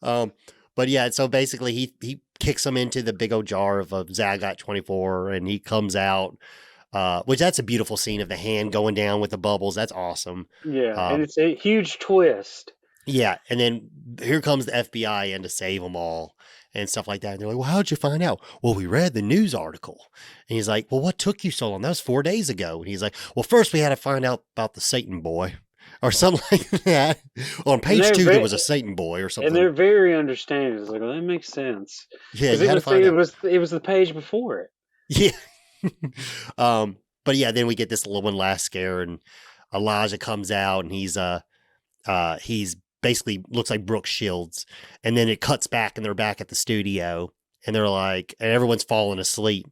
Speaker 2: But yeah, so basically he kicks him into the big old jar of Zygot 24, and he comes out, which that's a beautiful scene of the hand going down with the bubbles. That's awesome.
Speaker 3: Yeah, and it's a huge twist.
Speaker 2: Yeah, and then here comes the FBI in to save them all and stuff like that. And they're like, well, how'd you find out? Well, we read the news article. And he's like, well, what took you so long? That was 4 days ago. And he's like, well, first we had to find out about the Satan boy. or something like that. On page 2, there was a Satan boy or something.
Speaker 3: And they're very understanding. It's like, well, that makes sense.
Speaker 2: Yeah,
Speaker 3: because it was the page before it.
Speaker 2: Yeah. But yeah, then we get this little one last scare, and Elijah comes out, and he's basically looks like Brooke Shields, and then it cuts back, and they're back at the studio, and they're like, and everyone's falling asleep,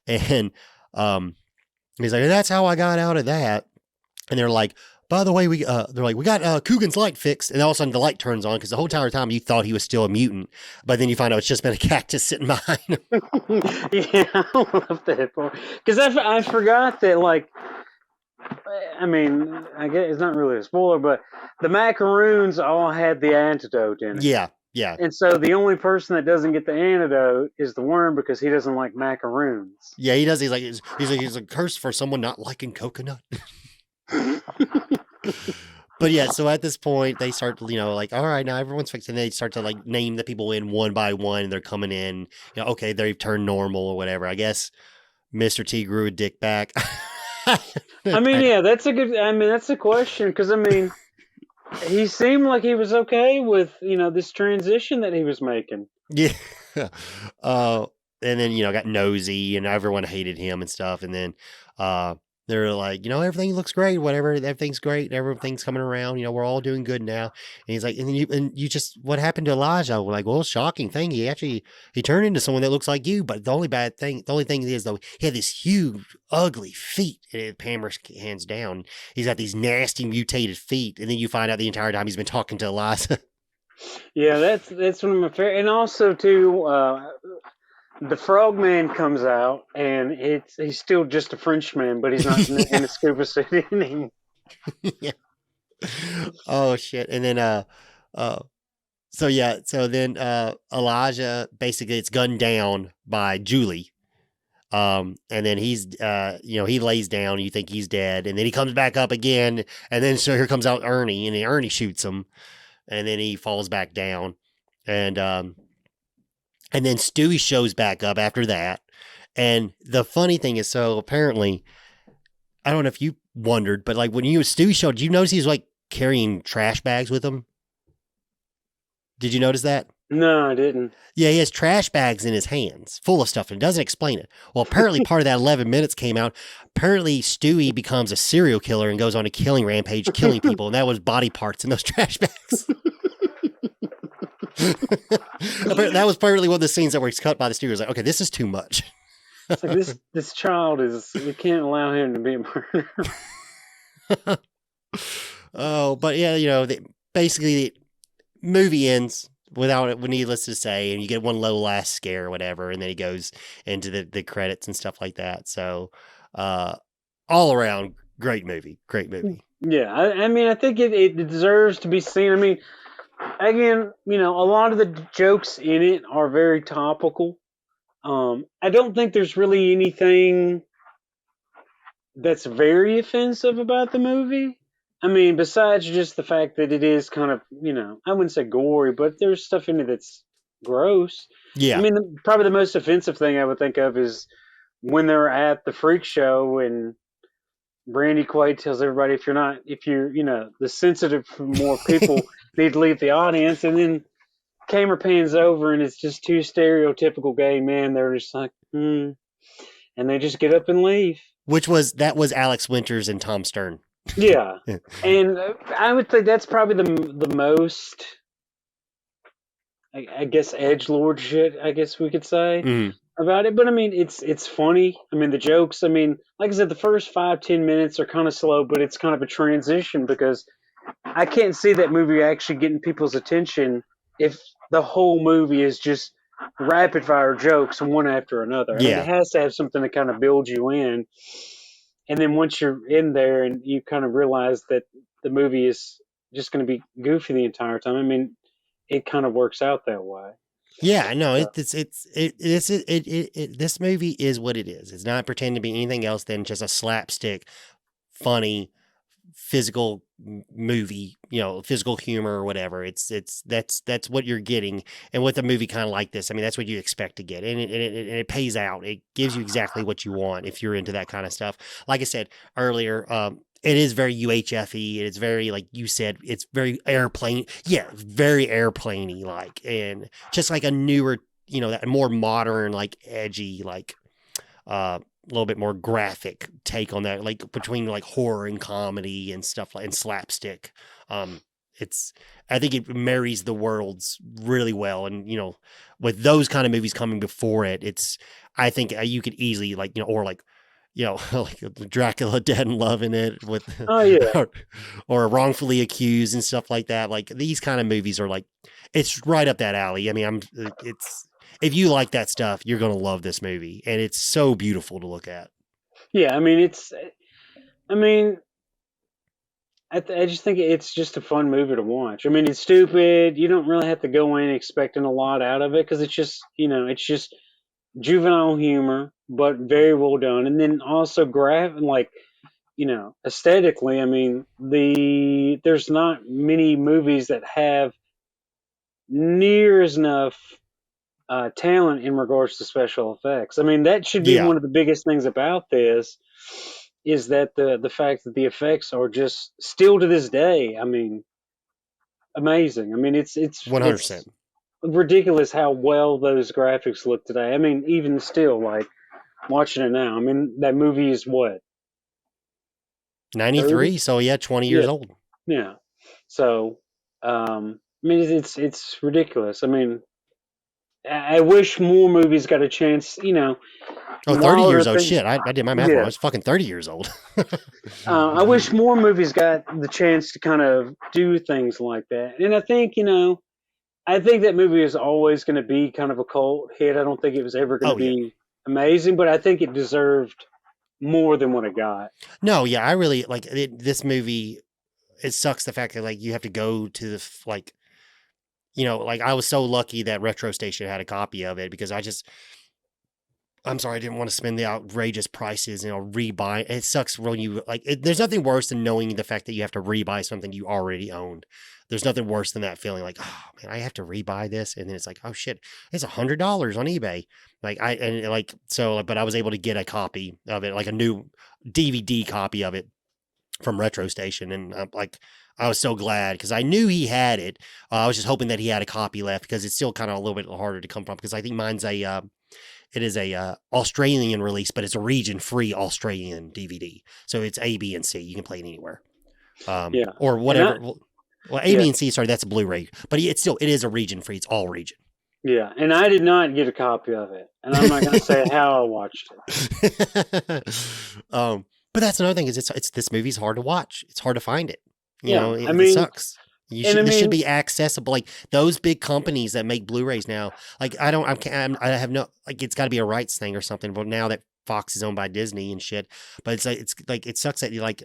Speaker 2: and he's like, that's how I got out of that, and they're like, by the way, they're like, we got Coogan's light fixed, and all of a sudden the light turns on because the whole entire time you thought he was still a mutant, but then you find out it's just been a cactus sitting behind him.
Speaker 3: Yeah, I love that part because I forgot that, like, I mean, I guess it's not really a spoiler, but the macaroons all had the antidote in it.
Speaker 2: Yeah.
Speaker 3: And so the only person that doesn't get the antidote is the worm because he doesn't like macaroons.
Speaker 2: Yeah, he does. He's a curse for someone not liking coconut. But yeah, so at this point they start, like, all right, now everyone's fixed, and they start to like name the people in one by one, and they're coming in, okay, they've turned normal or whatever. I guess Mr. T grew a dick back.
Speaker 3: I mean, yeah, that's a question, because I mean, he seemed like he was okay with, this transition that he was making.
Speaker 2: Yeah. And then, got nosy, and everyone hated him and stuff, and then they're like, everything looks great, whatever, everything's great, everything's coming around, we're all doing good now. And he's like, and you just, what happened to Elijah? We're like, well, shocking thing, he turned into someone that looks like you, but the only thing is, though, he had this huge, ugly feet, and Pammer's hands down, he's got these nasty, mutated feet, and then you find out the entire time he's been talking to Elijah.
Speaker 3: Yeah, that's one of my favorite, and also, too, the Frogman comes out, and he's still just a Frenchman, but he's not in a scuba suit anymore.
Speaker 2: Yeah. Oh shit! And then so then Elijah basically gets gunned down by Julie, and then he's he lays down. You think he's dead, and then he comes back up again, and then so here comes out Ernie, and then Ernie shoots him, and then he falls back down, and then Stewie shows back up after that. And the funny thing is, so apparently, I don't know if you wondered, but like when Stewie showed, did you notice he was like carrying trash bags with him? Did you notice that?
Speaker 3: No, I didn't.
Speaker 2: Yeah, he has trash bags in his hands full of stuff and doesn't explain it. Well, apparently part of that 11 minutes came out. Apparently Stewie becomes a serial killer and goes on a killing rampage, killing people. And that was body parts in those trash bags. That was probably one of the scenes that was cut by the studio. Like, okay, this is too much.
Speaker 3: It's like this child we can't allow him to be a murderer.
Speaker 2: Oh, but yeah, basically the movie ends without it, needless to say, and you get one little last scare or whatever, and then he goes into the credits and stuff like that. So, all around, great movie.
Speaker 3: Yeah, I mean, I think it deserves to be seen. I mean, again, a lot of the jokes in it are very topical. I don't think there's really anything that's very offensive about the movie. I mean, besides just the fact that it is kind of, I wouldn't say gory, but there's stuff in it that's gross.
Speaker 2: Yeah.
Speaker 3: I mean, probably the most offensive thing I would think of is when they're at the freak show and Brandy Quaid tells everybody, if you're, the sensitive more people need to leave the audience, and then camera pans over and it's just two stereotypical gay men. They're just like, and they just get up and leave.
Speaker 2: That was Alex Winters and Tom Stern.
Speaker 3: Yeah. And I would think that's probably the most, I guess, edgelord shit, I guess we could say, about it. But I mean, it's funny. I mean, the jokes, I mean, like I said, the first 5-10 minutes are kind of slow, but it's kind of a transition because I can't see that movie actually getting people's attention if the whole movie is just rapid fire jokes one after another.
Speaker 2: Yeah.
Speaker 3: I mean, it has to have something to kind of build you in. And then once you're in there and you kind of realize that the movie is just going to be goofy the entire time, I mean, it kind of works out that way.
Speaker 2: Yeah, no, this movie is what it is. It's not pretending to be anything else than just a slapstick, funny, physical movie, physical humor or whatever. That's what you're getting, and with a movie kind of like this, I mean, that's what you expect to get, and it pays out. It gives you exactly what you want if you're into that kind of stuff. Like I said earlier, It is very UHF-y. It's very, like you said, it's very airplane. Yeah, very airplaney like, and just like a newer, that more modern, like edgy, like a little bit more graphic take on that, like between like horror and comedy and stuff like and slapstick. Um, it's I think it marries the worlds really well, and with those kind of movies coming before it, I think you could easily or like like Dracula Dead and Love in it with,
Speaker 3: Oh yeah,
Speaker 2: or Wrongfully Accused and stuff like that. Like these kind of movies are like, it's right up that alley. I mean, it's, if you like that stuff, you're going to love this movie. And it's so beautiful to look at.
Speaker 3: yeah. I mean, I just think it's just a fun movie to watch. I mean, it's stupid. You don't really have to go in expecting a lot out of it because it's just, it's just juvenile humor, but very well done. And then also like, aesthetically, I mean, there's not many movies that have near as enough talent in regards to special effects. I mean, that should be
Speaker 2: Yeah.
Speaker 3: one of the biggest things about this is that the fact that the effects are just still to this day. I mean, amazing. I mean, it's
Speaker 2: 100%.
Speaker 3: ridiculous how well those graphics look today. I mean, even still, like watching it now. I mean, that movie is what 30?
Speaker 2: 93. So yeah, 20
Speaker 3: Yeah,
Speaker 2: years old.
Speaker 3: yeah. So, I mean, it's ridiculous. I mean, I wish more movies got a chance.
Speaker 2: Oh, 30
Speaker 3: Wilder
Speaker 2: years old.
Speaker 3: thing.
Speaker 2: Shit. I did my math wrong. I
Speaker 3: Yeah,
Speaker 2: was fucking 30 years old.
Speaker 3: I wish more movies got the chance to kind of do things like that. And I think that movie is always going to be kind of a cult hit. I don't think it was ever going to
Speaker 2: Oh, yeah.
Speaker 3: be amazing, but I think it deserved more than what it got.
Speaker 2: No, yeah. I really like this movie. It sucks the fact that like you have to go to the like, like I was so lucky that Retro Station had a copy of it because I'm sorry, I didn't want to spend the outrageous prices, rebuy. It sucks when you like there's nothing worse than knowing the fact that you have to rebuy something you already owned. There's nothing worse than that feeling like, oh man, I have to rebuy this. And then it's like, oh shit, it's $100 on eBay. But I was able to get a copy of it, like a new DVD copy of it from Retro Station. And I was so glad because I knew he had it. I was just hoping that he had a copy left because it's still kind of a little bit harder to come from because I think mine's it is a Australian release, but it's a region-free Australian DVD. So it's A, B, and C. You can play it anywhere,
Speaker 3: Yeah,
Speaker 2: or
Speaker 3: and
Speaker 2: whatever. Well, A,
Speaker 3: yeah,
Speaker 2: B, and C. Sorry, that's a Bluray, but it is a region-free. It's all region.
Speaker 3: yeah, and I did not get a copy of it, and I'm not going to say how I watched
Speaker 2: But that's another thing is it's this movie's hard to watch. It's hard to find it.
Speaker 3: Yeah, I
Speaker 2: It
Speaker 3: mean,
Speaker 2: sucks.
Speaker 3: and I
Speaker 2: This should
Speaker 3: mean,
Speaker 2: be accessible. Like those big companies that make Blu-rays now. Like I have no like it's got to be a rights thing or something. But now that Fox is owned by Disney and shit, but it's like it sucks that you like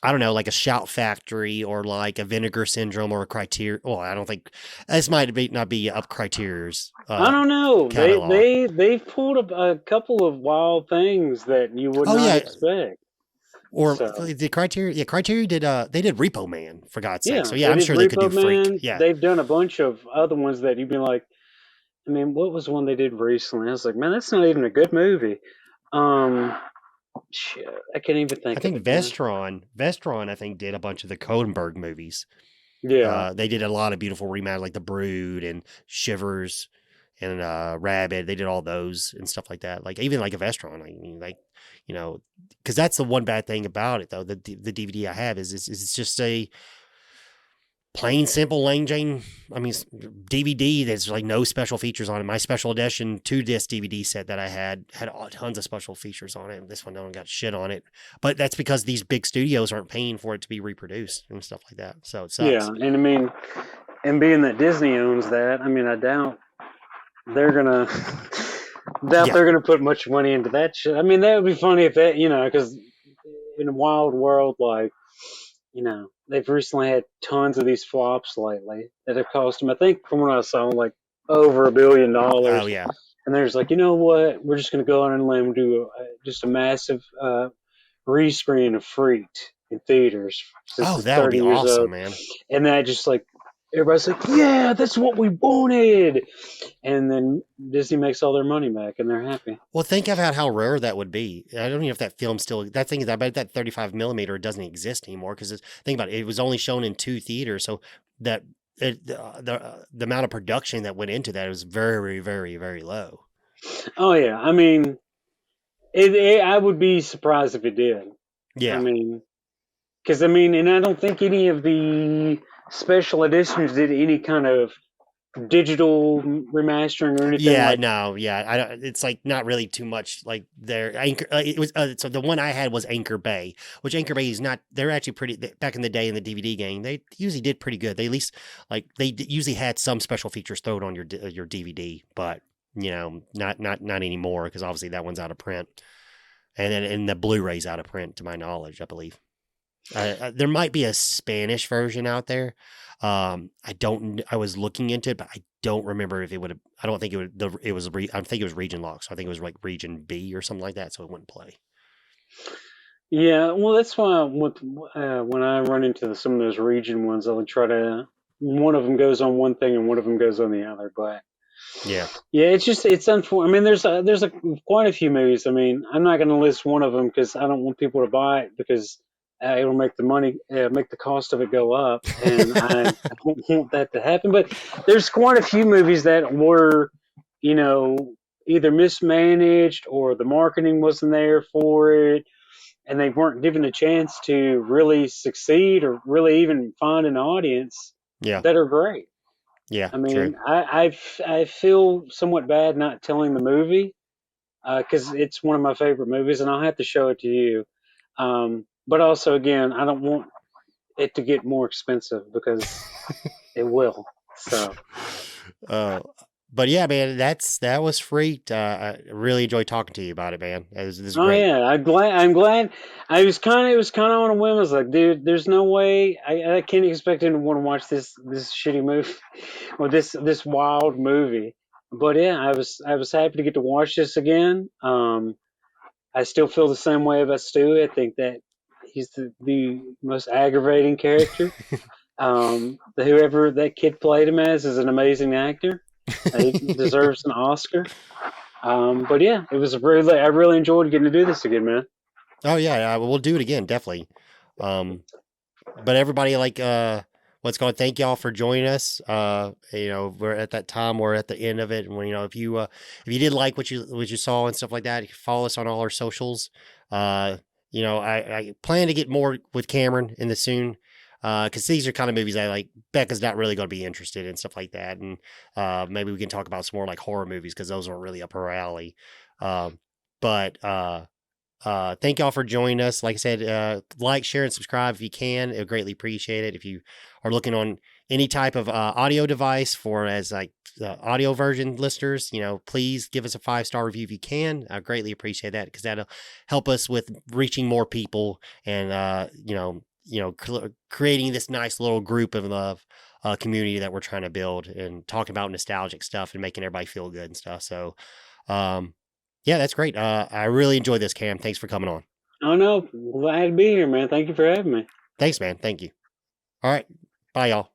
Speaker 2: I don't know, like a Shout Factory or like a Vinegar Syndrome or a Criteria. Well, I don't think this might not be up Criteria's
Speaker 3: I don't know.
Speaker 2: catalog.
Speaker 3: They've pulled a couple of wild things that you would
Speaker 2: Oh
Speaker 3: not
Speaker 2: yeah,
Speaker 3: expect.
Speaker 2: or
Speaker 3: So
Speaker 2: the Criteria. Yeah, Criteria did. They did Repo Man for God's sake.
Speaker 3: yeah,
Speaker 2: So yeah,
Speaker 3: they
Speaker 2: I'm
Speaker 3: did
Speaker 2: sure they could do
Speaker 3: Repo
Speaker 2: Freak.
Speaker 3: Man.
Speaker 2: Yeah.
Speaker 3: They've done a bunch of other ones that you'd be like, I mean, what was one they did recently? I was like, man, that's not even a good movie. Um, shit, I can't even
Speaker 2: I
Speaker 3: think of
Speaker 2: think
Speaker 3: it now.
Speaker 2: Vestron, I think, did a bunch of the Cronenberg movies.
Speaker 3: Yeah,
Speaker 2: They did a lot of beautiful remakes like The Brood and Shivers and Rabid. They did all those and stuff like that. Like even like a Vestron. I mean, like because that's the one bad thing about it though. The DVD I have is it's just a plain simple Lane Jane. I mean, DVD. There's like no special features on it. My special edition 2-disc DVD set that I had tons of special features on it. This one don't got shit on it, but that's because these big studios aren't paying for it to be reproduced and stuff like that. So it
Speaker 3: yeah,
Speaker 2: sucks.
Speaker 3: and I mean, and being that Disney owns that, I mean, I doubt they're gonna doubt
Speaker 2: Yeah.
Speaker 3: they're gonna put much money into that shit. I mean, that would be funny if that, because in a wild world, like, they've recently had tons of these flops lately that have cost them, I think, from what I saw, like over $1 billion.
Speaker 2: Oh yeah.
Speaker 3: And there's like, you know what? We're just gonna go on and let them do just a massive rescreen of Freaked in theaters since
Speaker 2: Oh,
Speaker 3: it's
Speaker 2: that would
Speaker 3: 30
Speaker 2: be
Speaker 3: years
Speaker 2: awesome,
Speaker 3: old,
Speaker 2: man.
Speaker 3: and that just like everybody's like, yeah, that's what we wanted. And then Disney makes all their money back and they're happy.
Speaker 2: Well, think about how rare that would be. I don't know if that film still. That thing is, I bet that 35 millimeter doesn't exist anymore because think about it. It was only shown in 2 theaters, so that the amount of production that went into that was very, very, very low.
Speaker 3: Oh yeah, I mean, I would be surprised if it did. I
Speaker 2: Yeah.
Speaker 3: mean, because I mean, and I don't think any of the special editions did any kind of digital remastering or anything
Speaker 2: Yeah,
Speaker 3: like.
Speaker 2: no, yeah, I don't. It's like not really too much like their Anchor. It was so the one I had was Anchor Bay, which Anchor Bay is not. They're actually pretty back in the day in the DVD game. They usually did pretty good. They at least like usually had some special features thrown on your DVD, but not anymore because obviously that one's out of print, and the Blu-ray's out of print to my knowledge, I believe. There might be a Spanish version out there. I don't. I was looking into it, but I don't remember if it would have. I don't think it would. It was. I think it was region locked, so I think it was like region B or something like that, so it wouldn't play.
Speaker 3: Yeah, well, that's why when I run into some of those region ones, I would try to. One of them goes on one thing and one of them goes on the other, but
Speaker 2: Yeah,
Speaker 3: yeah, it's unfortunate. I mean, there's quite a few movies. I mean, I'm not going to list one of them because I don't want people to buy it because it'll make the money, make the cost of it go up, and I don't want that to happen. But there's quite a few movies that were, you know, either mismanaged or the marketing wasn't there for it, and they weren't given a chance to really succeed or really even find an audience
Speaker 2: yeah,
Speaker 3: that are great.
Speaker 2: yeah.
Speaker 3: I
Speaker 2: True.
Speaker 3: mean, I feel somewhat bad not telling the movie because it's one of my favorite movies, and I'll have to show it to you. But also, again, I don't want it to get more expensive because it will. So,
Speaker 2: uh, but yeah, man, that was Freaked. I really enjoyed talking to you about it, man. This is
Speaker 3: oh
Speaker 2: great.
Speaker 3: yeah, I'm glad. I'm glad. It was kind of on a whim. I was like, dude, there's no way. I can't expect him to want to watch this shitty movie or this wild movie. But yeah, I was happy to get to watch this again. I still feel the same way about Stewie. I think that he's the most aggravating character. Whoever that kid played him as is an amazing actor. He deserves an Oscar. But yeah, I really enjoyed getting to do this again, man.
Speaker 2: Oh yeah, we'll do it again, definitely. Um, but everybody what's going thank y'all for joining us. We're at that time, we're at the end of it, and when if you did like what you saw and stuff like that, you can follow us on all our socials. I plan to get more with Cameron in the soon, because these are kind of movies I like. Becca's not really going to be interested in stuff like that, and maybe we can talk about some more like horror movies because those aren't really up her alley. But thank y'all for joining us. Like I said, like, share, and subscribe if you can. It would greatly appreciate it. If you are looking on any type of audio device for as like audio version listeners, please give us a 5-star review if you can. I greatly appreciate that because that'll help us with reaching more people and creating this nice little group of community that we're trying to build and talking about nostalgic stuff and making everybody feel good and stuff. So, yeah, that's great. I really enjoyed this, Cam. Thanks for coming on.
Speaker 3: Oh no, glad to be here, man. Thank you for having me.
Speaker 2: Thanks, man. Thank you. All right. Bye, y'all.